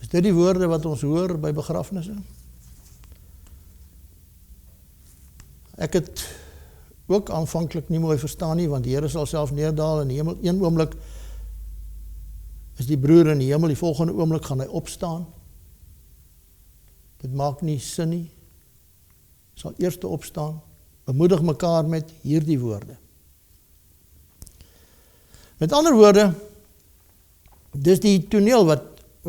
Is dit die woorde wat ons hoor by begrafnisse? Ek het ook aanvanklik nie mooi verstaan nie, want die Here sal self neerdaal in die hemel. Een oomblik is die broer in die hemel, die volgende oomblik gaan hy opstaan. Dit maak nie sin nie. Sal eerste opstaan. Bemoedig mekaar met hierdie woorde. Met ander woorde, dis die toneel wat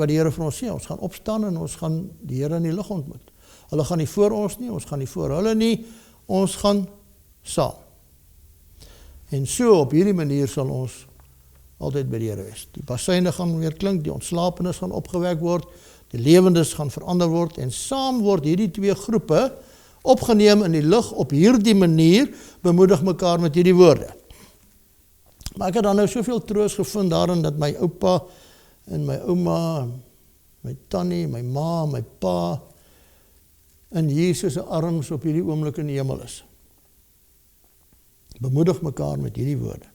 die Here vir ons sê. Ons gaan opstaan en ons gaan die Here in die lig ontmoet. Hulle gaan nie voor ons nie, ons gaan nie voor hulle nie, ons gaan saam. En so op hierdie manier sal ons altyd by die Here wees. Die basseine gaan weer klink, die ontslapenis gaan opgewek word, die lewendes gaan verander word, en saam word hierdie twee groepe opgeneem in die lig op hierdie manier, bemoedig mekaar met hierdie woorde. Maar ek het dan nou soveel troos gevind daarin, dat my oupa en my ouma, my tannie, my ma, my pa, in Jesus se arms op hierdie oomblik in die hemel is. Bemoedig mekaar met hierdie woorde.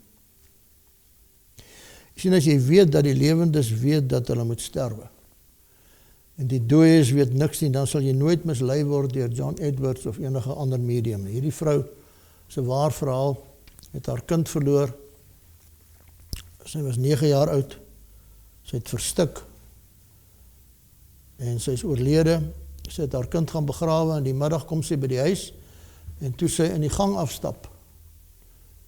Sien as jy weet dat die lewendes weet dat hulle moet sterwe. En die dooies weet niks nie, dan sal jy nooit mislei word deur John Edwards of enige ander medium. Hierdie vrou is 'n waar verhaal, het haar kind verloor. Sy was 9 jaar oud. Sy het verstik. En sy is oorlede. Sy het haar kind gaan begrawe en die middag kom sy by die huis en toe sy in die gang afstap.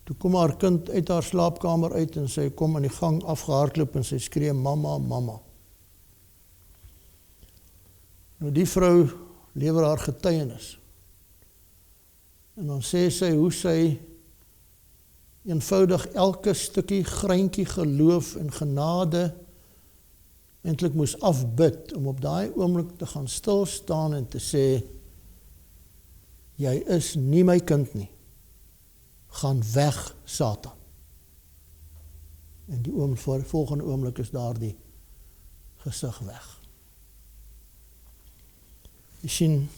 Toe kom haar kind uit haar slaapkamer uit en sy kom in die gang afgehardloop en sy skree, mama, mama. Nou die vrou lewer haar getuienis. En dan sê sy hoe sy eenvoudig elke stukkie greintjie geloof en genade eintlik moes afbid om op daai oomblik te gaan stil staan en te sê, jy is nie my kind nie. Gaan weg, Satan. En die volgende oomblik is daar die gesig weg. Jy sien,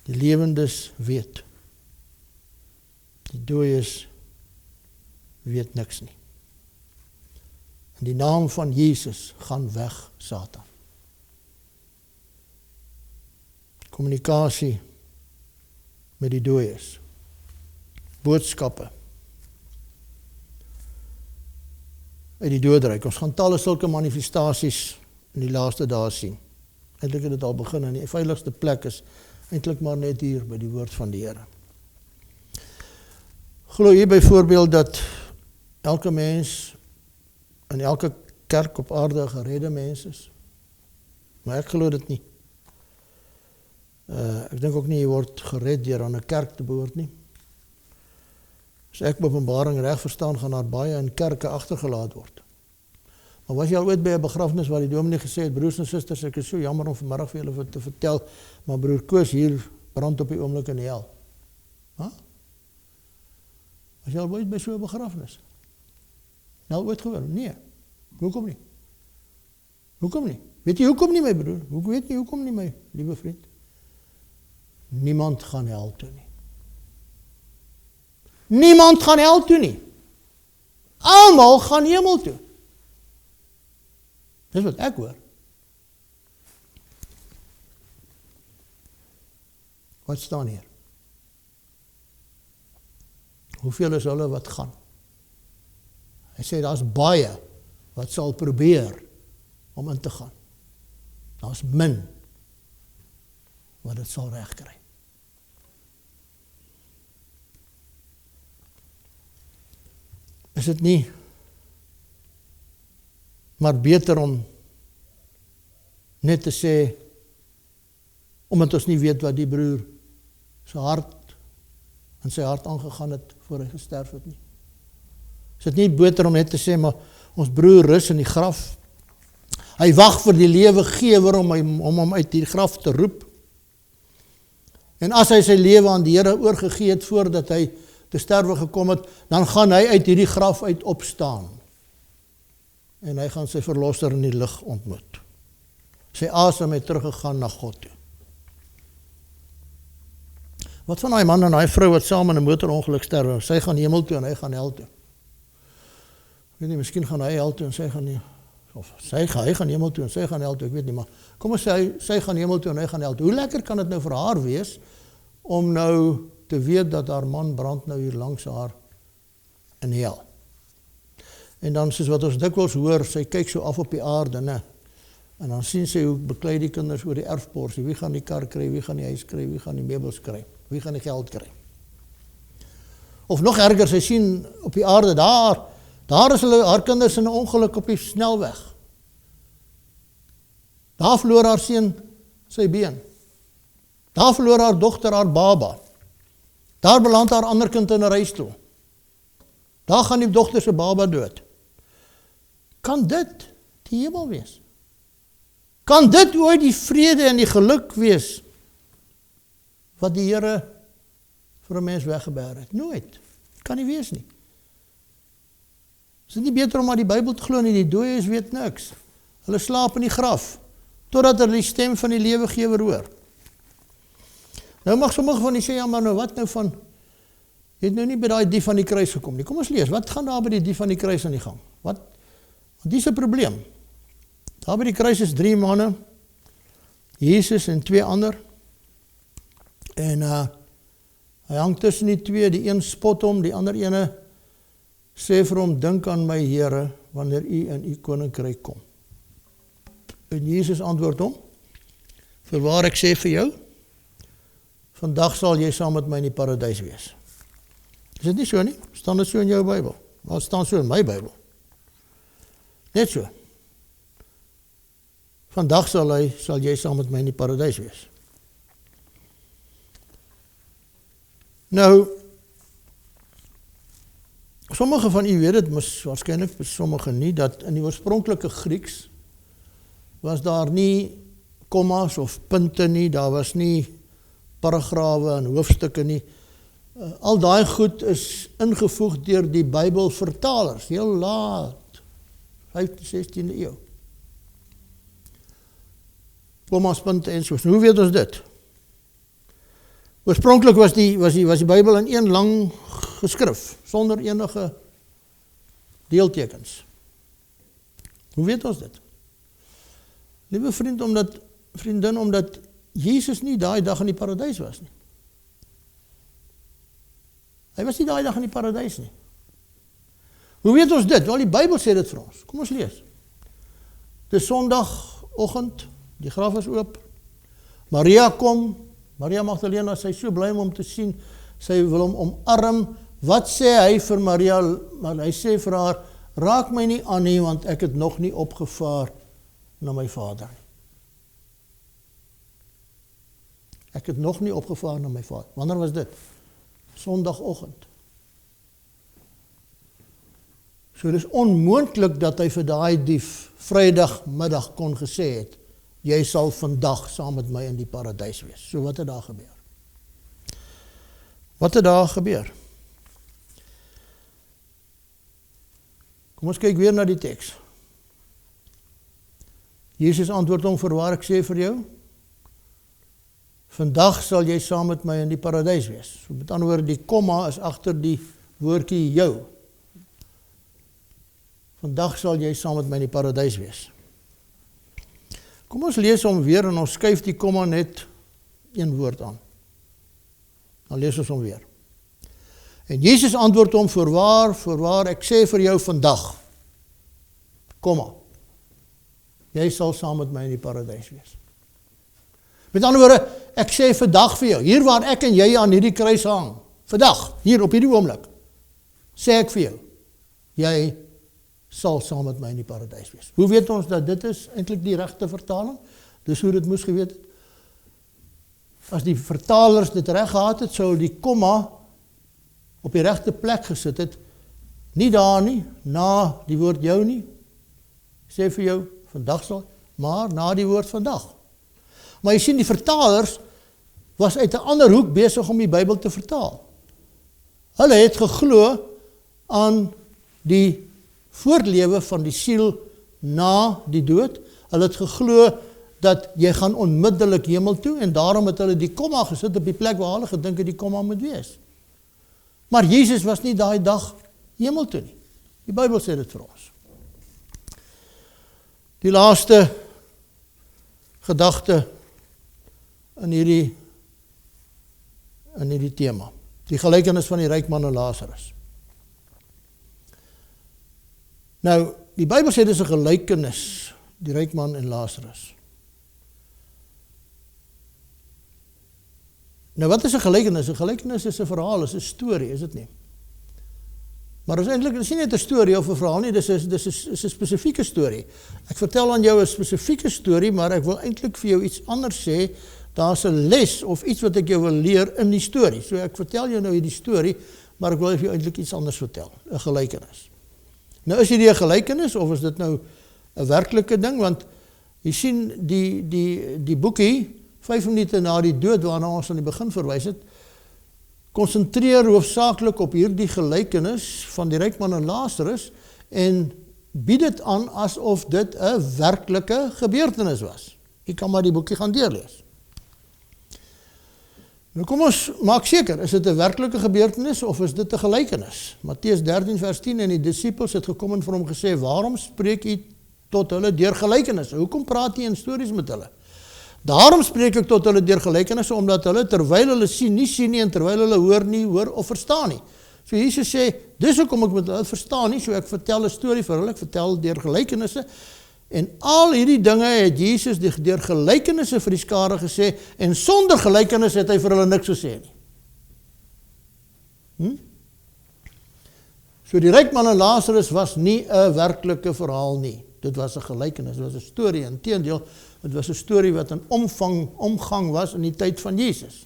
die lewendes weet. Die dooies weet niks nie. In die naam van Jesus, gaan weg, Satan. Kommunikasie met die dooies. Boodskappe uit die doodryk. Ons gaan talle sulke manifestasies in die laaste dae sien. Eintlik het dit al begin en die veiligste plek is eintlik maar net hier by die woord van die Here. Glo jy byvoorbeeld dat elke mens in elke kerk op aarde 'n geredde mens is? Maar ek glo dit nie. Ek dink ook nie jy word gered deur aan 'n kerk te behoort nie. As ek Openbaring reg verstaan, gaan daar baie in kerke agtergelaat word. Maar was jy al ooit by 'n begrafnis waar die dominee gesê het, broers en susters, ek is so jammer om vanmiddag vir julle te vertel, maar broer Koos hier brand op die oomblik in die hel. Huh? Was jy al ooit by so 'n begrafnis? Nou ooit gehoor? Nee. Hoekom nie? Hoekom nie? Weet jy hoekom nie, my broer? Weet nie hoekom nie, my liewe vriend? Niemand gaan hel toe nie. Niemand gaan hel toe nie. Almal gaan hemel toe. Dis wat ek hoor. Wat staan hier? Hoeveel is hulle wat gaan? Hy sê daar's baie wat sal probeer om in te gaan. Daar's min wat dit sal regkry. Is dit nie maar beter om net te sê, omdat ons nie weet wat die broer sy hart in sy hart aangegaan het voor hy gesterf het nie? Is dit nie beter om net te sê, maar ons broer rus in die graf. Hy wag vir die lewegewer om hom uit die graf te roep. En as hy sy lewe aan die Here oorgegee het voordat hy te sterwe gekom het, dan gaan hy uit hierdie graf uit opstaan. En hy gaan sy verlosser in die lig ontmoet. Sy asem het teruggegaan na God toe. Wat van daai man en daai vrou wat saam in 'n motorongeluk sterwe? Sy gaan hemel toe en hy gaan hel toe. Ek weet nie, miskien gaan hy hel toe en sy gaan nie, of hy gaan hemel toe en sy gaan hel toe, ek weet nie, maar kom ons sê, sy gaan hemel toe en hy gaan hel toe. Hoe lekker kan dit nou vir haar wees, om nou te weet dat haar man brand nou hier langs haar in hel. En dan, soos wat ons dikwels hoor, sy kyk so af op die aarde, ne? En dan sien sy hoe beklei die kinders oor die erfporsie, wie gaan die kar kry, wie gaan die huis kry, wie gaan die meubels kry, wie gaan die geld kry. Of nog erger, sy sien op die aarde, daar is hulle, haar kinders in 'n ongeluk op die snelweg. Daar verloor haar seun sy been. Daar verloor haar dogter haar baba. Daar beland haar ander kind in 'n reistool. Daar gaan die dogter se baba dood. Kan dit die hemel wees? Kan dit ooit die vrede en die geluk wees wat die Here vir 'n mens weggeberg het? Nooit. Kan nie wees nie. Is dit nie beter om maar die Bybel te glo nie? Die dooies weet niks. Hulle slaap in die graf totdat hulle die stem van die lewegewer hoor. Nou mag sommige van die sê, ja, maar nou wat nou van, jy het nou nie by daai dief van die kruis gekom nie. Kom ons lees, wat gaan daar by die dief van die kruis aan die gang? Dis 'n probleem. Daar by die kruis is 3 manne, Jesus en 2 ander. En hy hang tussen die 2, die een spot hom, die ander ene sê vir hom, dink aan my Here, wanneer u in u koninkryk kom. En Jesus antwoord hom, voorwaar ek sê vir jou, vandag sal jy saam met my in die paradys wees. Is dit nie so nie? Staan dit so in jou Bybel? Wat staan so in my Bybel? Net so. Vandag sal jy saam met my in die paradys wees. Nou, sommige van u weet dit, waarskynlik sommige nie, dat in die oorspronklike Grieks was daar nie kommas of punte nie, daar was nie paragrawe en hoofstukke nie. Al daai goed is ingevoeg deur die Bybelvertalers, heel laat, 15de, 16de eeu. Kommas, punte en soos. Hoe weet ons dit? Oorspronklik was die Bybel in een lang geskrif, sonder enige deeltekens. Hoe weet ons dit? Liewe vriendin, omdat Jesus nie daai dag in die paradys was nie. Hy was nie daai dag in die paradys nie. Hoe weet ons dit? Wel, die Bybel sê dit vir ons. Kom ons lees. Dis Sondagoggend, die graf is oop. Maria kom, Maria Magdalena, sy is so bly om hom te sien, sy wil hom omarm. Wat sê hy vir Maria? Hy sê vir haar, raak my nie aan nie, want ek het nog nie opgevaar na my Vader. Ek het nog nie opgevaar na my Vader. Wanneer was dit? Sondagoggend. So dis onmoontlik dat hy vir daai dief Vrydagmiddag kon gesê het, jy sal vandag saam met my in die paradys wees. So wat het daar gebeur? Wat het daar gebeur? Kom ons kyk weer na die teks. Jesus antwoord hom, voorwaar ek sê vir jou, vandag sal jy saam met my in die paradys wees. So met ander woorde, die komma is agter die woordjie jou. Vandag sal jy saam met my in die paradys wees. Kom ons lees hom weer en ons skuif die komma net een woord aan. Dan lees ons hom weer. En Jesus antwoord hom, voorwaar, ek sê vir jou vandag, komma, jy sal saam met my in die paradys wees. Met ander woorde, ek sê vandag vir jou, hier waar ek en jy aan hierdie kruis hang, vandag, hier op hierdie oomblik, sê ek vir jou, jy sal saam met my in die paradys wees. Hoe weet ons dat dit is eintlik die regte vertaling? Dis hoe dit moes geweet het. As die vertalers dit reg gehad het, sou die komma op die regte plek gesit het, nie daar nie, na die woord jou nie, sê vir jou, vandag sal, maar na die woord vandag. Maar jy sien, die vertalers was uit 'n ander hoek besig om die Bybel te vertaal. Hulle het geglo aan die voortlewe van die siel na die dood. Hulle het geglo dat jy gaan onmiddellik hemel toe, en daarom het hulle die komma gesit op die plek waar hulle gedink het die komma moet wees. Maar Jesus was nie daai dag hemel toe nie. Die Bybel sê dit vir ons. Die laaste gedagte in hierdie tema. Die gelykenis van die ryk man en Lazarus. Nou, die Bybel sê dis 'n gelykenis, die ryk man en Lazarus. Nou, wat is 'n gelykenis? 'n Gelykenis is 'n verhaal, is 'n storie, is dit nie? Maar is eintlik, dis nie net 'n storie of 'n verhaal nie, dis 'n spesifieke storie. Ek vertel aan jou 'n spesifieke storie, maar ek wil eintlik vir jou iets anders sê. Daar's 'n les of iets wat ek jou wil leer in die storie. So ek vertel jou nou hierdie storie, maar ek wil vir jou eintlik iets anders vertel, 'n gelykenis. Nou is hierdie 'n gelykenis of is dit nou 'n werklike ding? Want jy sien die boekie 5 minute na die dood waarna ons aan die begin verwys het, konsentreer hoofsaaklik op hierdie gelykenis van die ryk man en Lazarus en bied dit aan asof dit 'n werklike gebeurtenis was. Jy kan maar die boekie gaan deurlees. Nou kom ons maak seker, is dit 'n werklike gebeurtenis of is dit 'n gelykenis? Matteus 13 vers 10 en die disippels het gekom en vir hom gesê, waarom spreek u tot hulle deur gelykenisse? Hoekom praat u in stories met hulle? Daarom spreek ek tot hulle deur gelykenisse, omdat hulle terwyl hulle sien nie en terwyl hulle hoor nie hoor of verstaan nie. So Jesus sê, dis hoekom ek met hulle verstaan nie, so ek vertel 'n storie vir hulle, ek vertel deur gelykenisse. En al hierdie dinge het Jesus deur gelykenisse vir die skare gesê, en sonder gelykenis het hy vir hulle niks gesê nie. So die ryk man en Lazarus was nie 'n werklike verhaal nie. Dit was 'n gelykenis, dit was 'n storie. Inteendeel, dit was 'n storie wat in omgang was in die tyd van Jesus.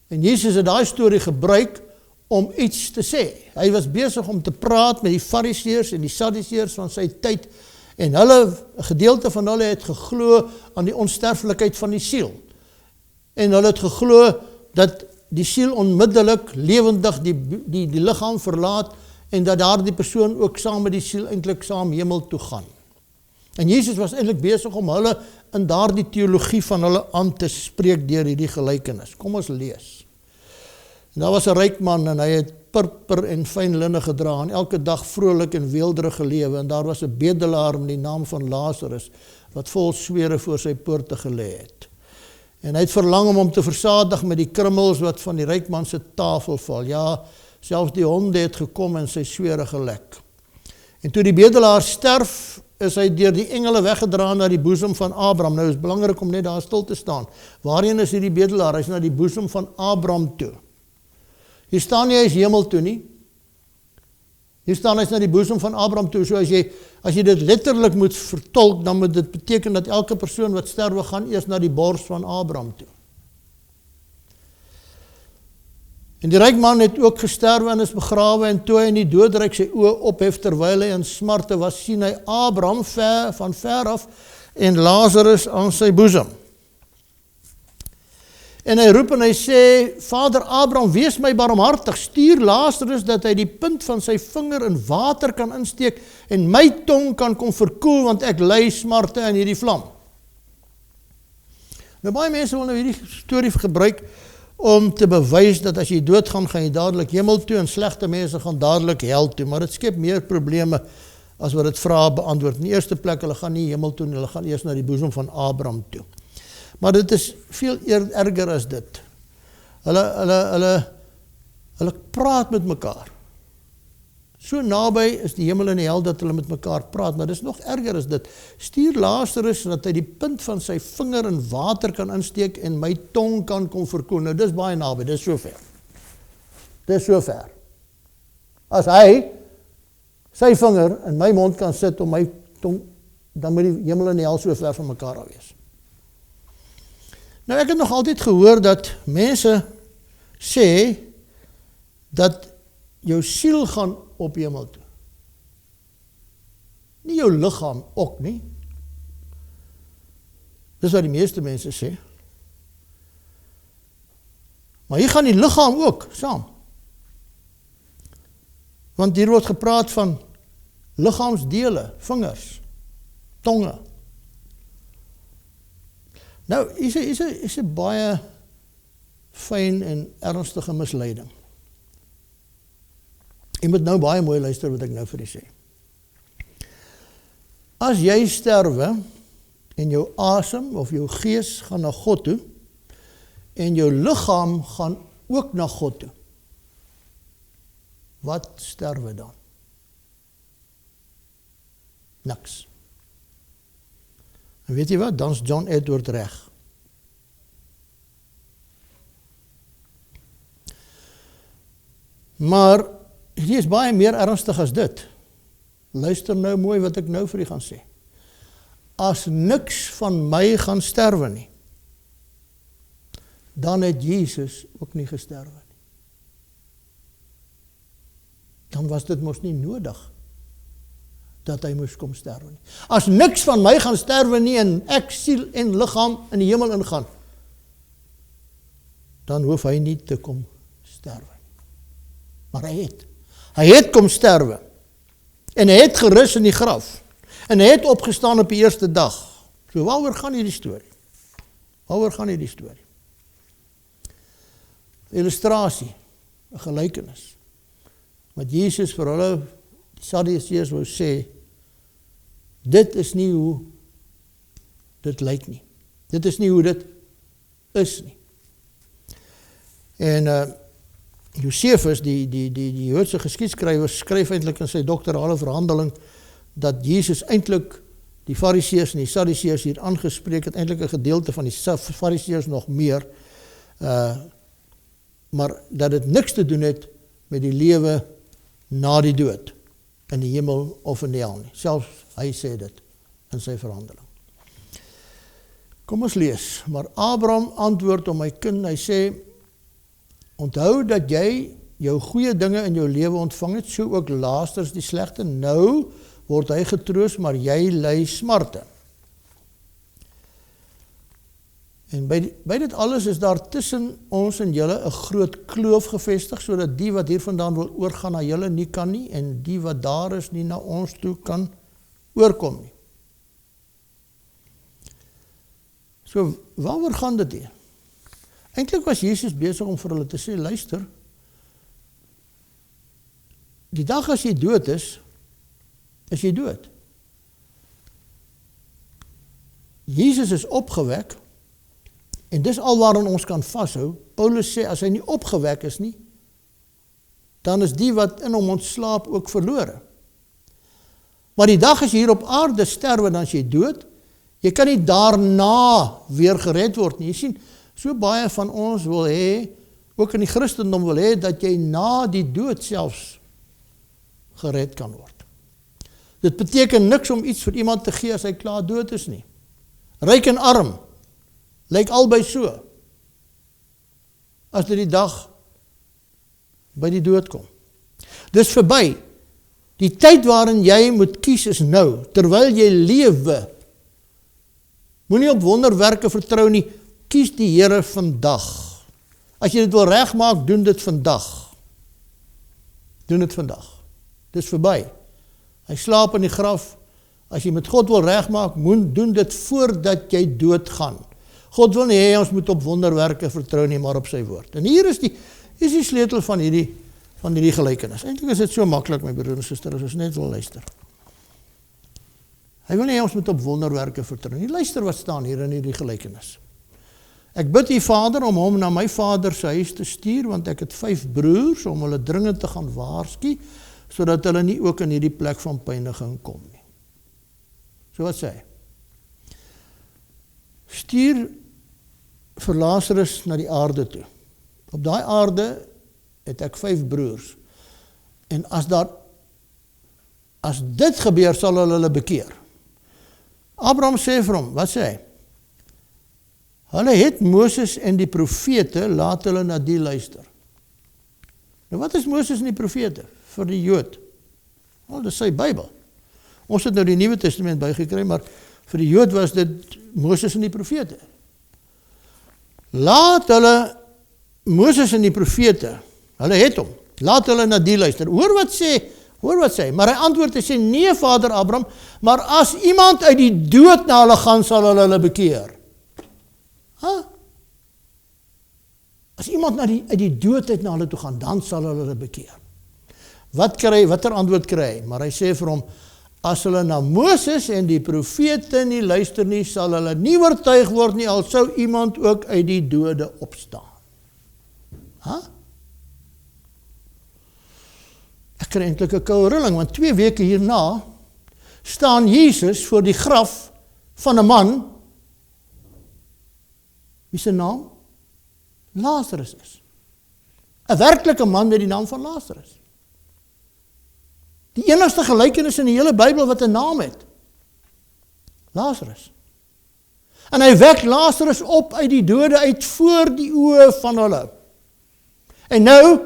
En Jesus het daai storie gebruik om iets te sê. Hy was besig om te praat met die Fariseërs en die Sadduseërs van sy tyd, en 'n gedeelte van hulle het geglo aan die onsterflikheid van die siel. En hulle het geglo dat die siel onmiddellik lewendig die liggaam verlaat, en dat daardie persoon ook saam met die siel eintlik saam hemel toe gaan. En Jesus was eintlik besig om hulle in daardie teologie van hulle aan te spreek deur hierdie gelykenis. Kom ons lees. En daar was 'n ryk man en hy het purper en fyn linne gedra en elke dag vrolik en weelderig gelewe, en daar was 'n bedelaar met die naam van Lazarus wat vol swere voor sy poorte gelê het. En hy het verlang om hom te versadig met die krummels wat van die ryk man se tafel val. Ja, selfs die honde het gekom en sy swere gelek. En toe die bedelaar sterf, is hy deur die engele weggedra na die boesem van Abraham. Nou is belangrik om net daar stil te staan. Waarheen is hierdie bedelaar? Hy is na die boesem van Abraham toe. Hier staan nie hy is hemel toe nie. Hier staan hy is na die boesem van Abraham toe. So as jy dit letterlik moet vertolk, dan moet dit beteken dat elke persoon wat sterwe gaan eers na die bors van Abraham toe. En die ryk man het ook gesterwe en is begrawe, en toe hy in die doodryk sy oë ophef terwyl hy in smarte was, sien hy Abraham van ver af en Lazarus aan sy boesem. En hy roep en hy sê, Vader Abraham, wees my barmhartig, stuur Lazarus dat hy die punt van sy vinger in water kan insteek en my tong kan kom verkoel, want ek ly smarte in hierdie vlam. Nou baie mense wil nou hierdie storie gebruik om te bewys dat as jy doodgaan, gaan jy dadelik hemel toe, en slegte mense gaan dadelik hel toe, maar dit skep meer probleme as wat dit vrae beantwoord. In die eerste plek, hulle gaan nie hemel toe, hulle gaan eers na die boesem van Abraham toe. Maar dit is veel erger as dit. Hulle praat met mekaar. So naby is die hemel en die hel dat hulle met mekaar praat, maar dit is nog erger as dit. Stuur Lazarus dat hy die punt van sy vinger in water kan insteek en my tong kan kom verkoel. Nou dis baie naby, dis so ver. Dis so ver. As hy sy vinger in my mond kan sit om my tong, dan moet die hemel en die hel so ver van mekaar af wees. Nou ek het nog altyd gehoor dat mense sê dat jou siel gaan op hemel toe. Nie jou liggaam ook nie. Dis wat die meeste mense sê. Maar hier gaan die liggaam ook saam. Want hier word gepraat van liggaamsdele, vingers, tonge. Nou, is 'n baie fyn en ernstige misleiding. Jy moet nou baie mooi luister wat ek nou vir u sê. As jy sterwe en jou asem of jou gees gaan na God toe en jou liggaam gaan ook na God toe, wat sterwe dan? Niks. En weet jy wat? Dan is John Edward reg. Maar dit is baie meer ernstig as dit. Luister nou mooi wat ek nou vir u gaan sê. As niks van my gaan sterwe nie, dan het Jesus ook nie gesterwe nie. Dan was dit mos nie nodig dat hy moes kom sterwe nie. As niks van my gaan sterwe nie en ek siel en liggaam in die hemel ingaan, dan hoef hy nie te kom sterwe nie. Maar hy het kom sterwe. En hy het gerus in die graf. En hy het opgestaan op die eerste dag. So waaroor gaan hierdie storie? Waaroor gaan hierdie storie? illustrasie, 'n gelykenis. Wat Jesus vir hulle, die Sadduseërs wou sê, dit is nie hoe dit lyk nie. Dit is nie hoe dit is nie. En Josephus, die Joodse geskiedskrywer, skryf eintlik in sy doktorale verhandeling dat Jesus eintlik die Fariseërs en die Sadduseërs hier aangespreek het, eintlik 'n gedeelte van die Fariseërs nog meer, maar dat dit niks te doen het met die lewe na die dood, in die hemel of in die hel nie. Selfs hy sê dit in sy verhandeling. Kom ons lees, maar Abraham antwoord om my kind, hy sê, onthou dat jy jou goeie dinge in jou lewe ontvang het, so ook laasters die slegte. Nou word hy getroos, maar jy ly smarte. En by dit alles is daar tussen ons en julle 'n groot kloof gevestig, sodat die wat hier vandaan wil oorgaan na julle nie kan nie, en die wat daar is nie na ons toe kan oorkom nie. So, waaroor gaan dit hier? Eintlik was Jesus besig om vir hulle te sê, luister, die dag as jy dood is jy dood. Jesus is opgewek, en dis alwaarin ons kan vashou. Paulus sê, as hy nie opgewek is nie, dan is die wat in hom ontslaap ook verlore. Maar die dag as jy hier op aarde sterwe, dan is jy dood. Jy kan nie daarna weer gered word nie. Jy sien, so baie van ons wil hê, ook in die Christendom wil hê, dat jy na die dood selfs gered kan word. Dit beteken niks om iets vir iemand te gee as hy klaar dood is nie. Ryk en arm, lyk albei so, as dit die dag by die dood kom. Dis verby. Die tyd waarin jy moet kies is nou, terwyl jy lewe. Moenie op wonderwerke vertrou nie, kies die Here vandag. As jy dit wil regmaak, doen dit vandag. Doen dit vandag. Dis verby. Hy slaap in die graf. As jy met God wil regmaak, doen dit voordat jy doodgaan. God wil nie hê ons moet op wonderwerke vertrou nie, maar op sy woord. En hier is die sleutel van hierdie gelykenis. Eintlik is dit so maklik, my broer en suster, as ons net wil luister. Hy wil nie hê ons moet op wonderwerke vertrou nie. Luister wat staan hier in hierdie gelykenis. Ek bid die Vader om hom na my vader se huis te stuur, want ek het 5 broers om hulle dringend te gaan waarsku, sodat hulle nie ook in hierdie plek van pyniging kom nie. So wat sê hy? Stuur vir Lazarus na die aarde toe. Op daai aarde het ek 5 broers. En as dit gebeur, sal hulle bekeer. Abraham sê vir hom, wat sê hy? Hulle het Moses en die profete, laat hulle na die luister. Nou wat is Moses en die profete vir die Jood? Wel, dis sy Bybel. Ons het nou die Nuwe Testament bygekry, maar vir die Jood was dit Moses en die profete. Laat hulle Moses en die profete, hulle het hom, laat hulle na die luister. Hoor wat sê, maar hy antwoord en sê, nee vader Abraham, maar as iemand uit die dood na hulle gaan, sal hulle bekeer. As iemand uit die doodheid na hulle toe gaan, dan sal hulle bekeer. Watter antwoord kry hy? Maar hy sê vir hom, as hulle na Moses en die profete nie luister nie, sal hulle nie oortuig word nie, al sou iemand ook uit die dode opstaan. Ek kry eintlik 'n koue rilling, want 2 weke hierna staan Jesus voor die graf van 'n man, wie se naam? Lazarus is. 'n werklike man met die naam van Lazarus. Die enigste gelykenis in die hele Bybel wat 'n naam het. Lazarus. En hy wek Lazarus op uit die dode uit voor die oë van hulle. En nou,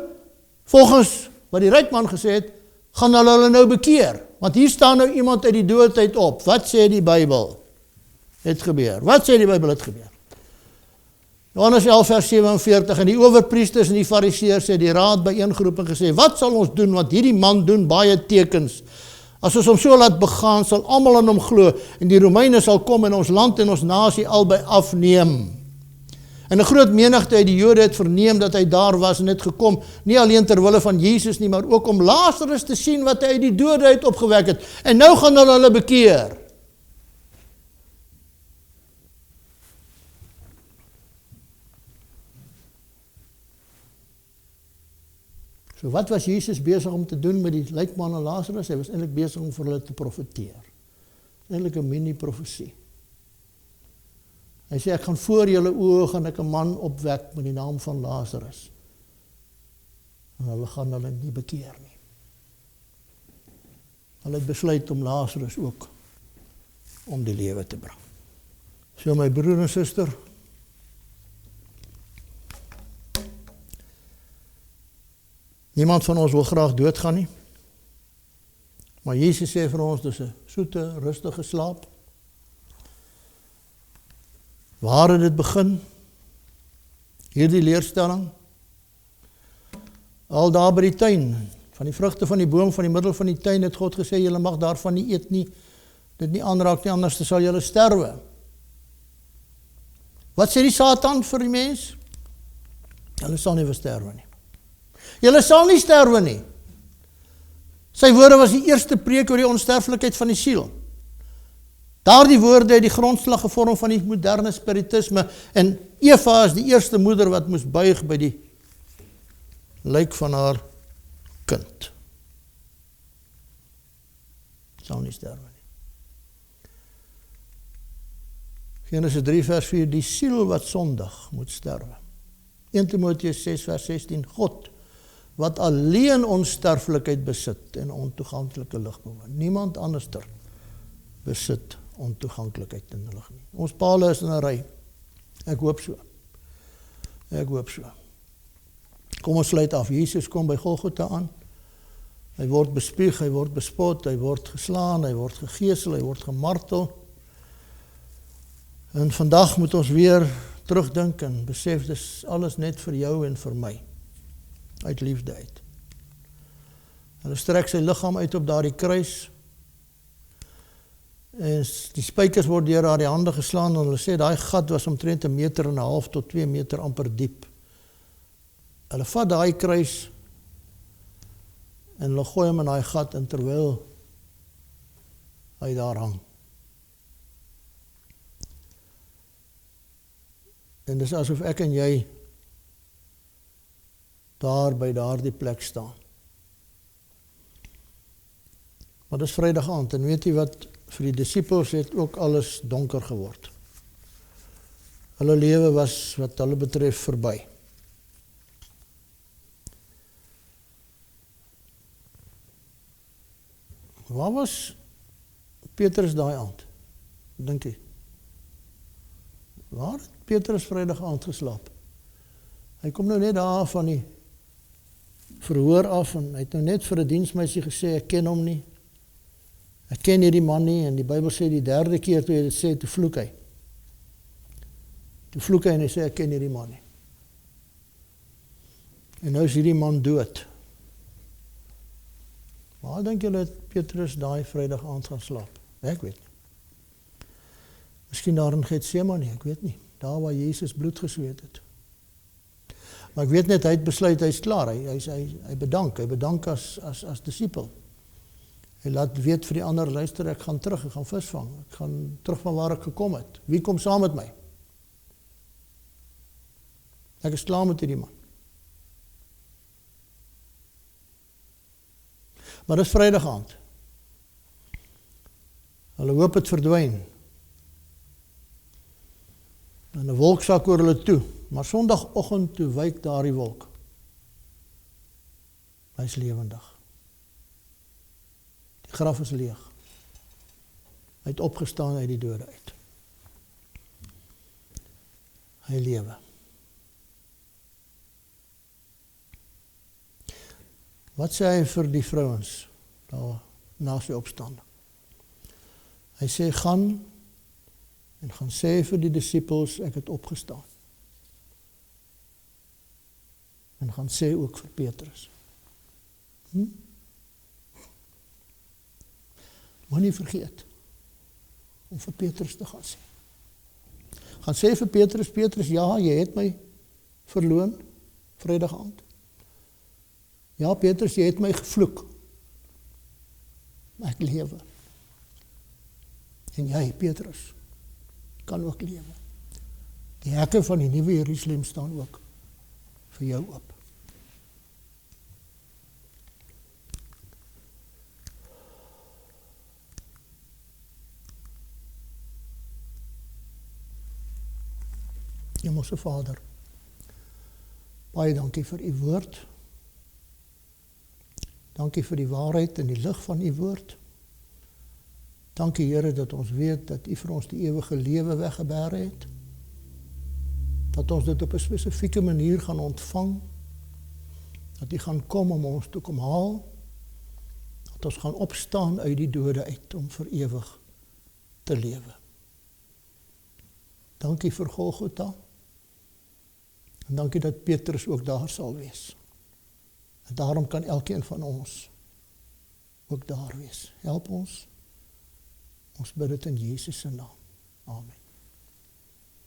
volgens wat die ryk man gesê het, gaan hulle nou bekeer. Want hier staan nou iemand uit die doodheid op. Wat sê die Bybel? Het gebeur. Wat sê die Bybel het gebeur? Johannes 11 vers 47, en die owerpriesters en die fariseërs het die raad byeengeroep en gesê, wat sal ons doen, want hierdie man doen baie tekens. As ons hom so laat begaan, sal almal aan hom glo, en die Romeine sal kom en ons land en ons nasie albei afneem. En 'n groot menigte uit die Jode het verneem dat hy daar was en het gekom, nie alleen ter wille van Jesus nie, maar ook om Lazarus te sien wat hy uit die dode uit opgewek het. En nou gaan hulle bekeer. So wat was Jesus besig om te doen met die lijkman en Lazarus? Hy was eintlik besig om vir hulle te profeteer. Eintlik 'n mini-profesie. Hy sê, ek gaan voor julle oë gaan ek 'n man opwek met die naam van Lazarus. En hulle gaan hulle nie bekeer nie. Hulle het besluit om Lazarus ook om die lewe te bring. So my broer en suster, niemand van ons wil graag doodgaan nie. Maar Jesus sê vir ons, dis 'n soete, rustige slaap. Waar het dit begin? Hierdie leerstelling. Al daar by die tuin, van die vrugte van die boom van die middel van die tuin, het God gesê, julle mag daarvan nie eet nie, dit nie aanraak nie, anders sal julle sterwe. Wat sê die Satan vir die mens? Julle sal nie versterwe nie. Julle sal nie sterwe nie. Sy woorde was die eerste preek oor die onsterflikheid van die siel. Daardie woorde het die grondslag gevorm van die moderne spiritisme en Eva is die eerste moeder wat moes buig by die lijk van haar kind. Sal nie sterwe nie. Genesis 3 vers 4, die siel wat sondig moet sterwe. 1 Timoteus 6 vers 16, God wat alleen onsterflikheid besit en ontoeganklike lig bewoon. Niemand anderster besit ontoeganklikheid in lig nie. Ons pale is in 'n ry. Ek hoop so. Ek hoop so. Kom ons sluit af. Jesus kom by Golgotha aan. Hy word bespieg, hy word bespot, hy word geslaan, hy word gegeesel, hy word gemartel. En vandag moet ons weer terugdink en besef, dis alles net vir jou en vir my. Uit liefde uit. Hulle strek sy liggaam uit op daardie kruis. En die spykers word deur haar die hande geslaan en hulle sê daai gat was omtrent 1,5 meter tot 2 meter amper diep. Hulle vat daai kruis en hulle gooi hom in daai gat en terwyl hy daar hang. En dis asof ek en jy daar by daardie plek staan. Maar dis Vrydag aand en weet jy wat, vir die disippels het ook alles donker geword. Hulle lewe was wat hulle betref verby. Waar was Petrus daai aand? Dink jy? Waar het Petrus Vrydag aand geslaap? Hy kom nou net daar van die verhoor af en hy het nou net vir 'n diensmeisie gesê, ek ken hom nie. Ek ken hierdie man nie en die Bybel sê die 3de keer toe hy dit sê, toe vloek hy. Toe vloek hy en hy sê, ek ken hierdie man nie. En nou is hierdie man dood. Waar dink julle het Petrus daai Vrydag aand gaan slaap? Ek weet nie. Miskien daar in Getsemane, ek weet nie. Daar waar Jesus bloed gesweet het. Maar ek weet net, hy het besluit, hy is klaar. Hy bedank as disipel. Hy laat weet vir die ander, luister, ek gaan terug, ek gaan visvang. Ek gaan terug van waar ek gekom het. Wie kom saam met my? Ek is klaar met hierdie man. Maar dis Vrydag aand. Hulle hoop het verdwyn. En 'n wolk sak oor hulle toe. Maar Sondagoggend toe wyk daardie wolk. Hy is lewendig. Die graf is leeg. Hy het opgestaan uit die dode uit. Hy lewe. Wat sê hy vir die vrouens daar na sy opstanding? Hy sê, gaan en gaan sê vir die disippels, ek het opgestaan. En gaan sê ook vir Petrus. Moenie vergeet om vir Petrus te gaan sê. gaan sê vir Petrus, Petrus, ja, jy het my verloon, Vrydag aand. Ja, Petrus, jy het my gevloek, maar ek lewe. En jy, Petrus, kan ook lewe. Die hekke van die nuwe Jerusalem staan ook vir jou oop. Hemelse Vader, baie dankie vir u woord. Dankie vir die waarheid en die lig van u woord. Dankie Here dat ons weet dat u vir ons die ewige lewe weggebêre het. Dat ons dit op 'n spesifieke manier gaan ontvang. Dat u gaan kom om ons te kom haal. Dat ons gaan opstaan uit die dode uit om vir ewig te lewe. Dankie vir Golgotha. En dankie dat Petrus ook daar sal wees. En daarom kan elkeen van ons ook daar wees. Help ons. Ons bid dit in Jesus se naam. Amen.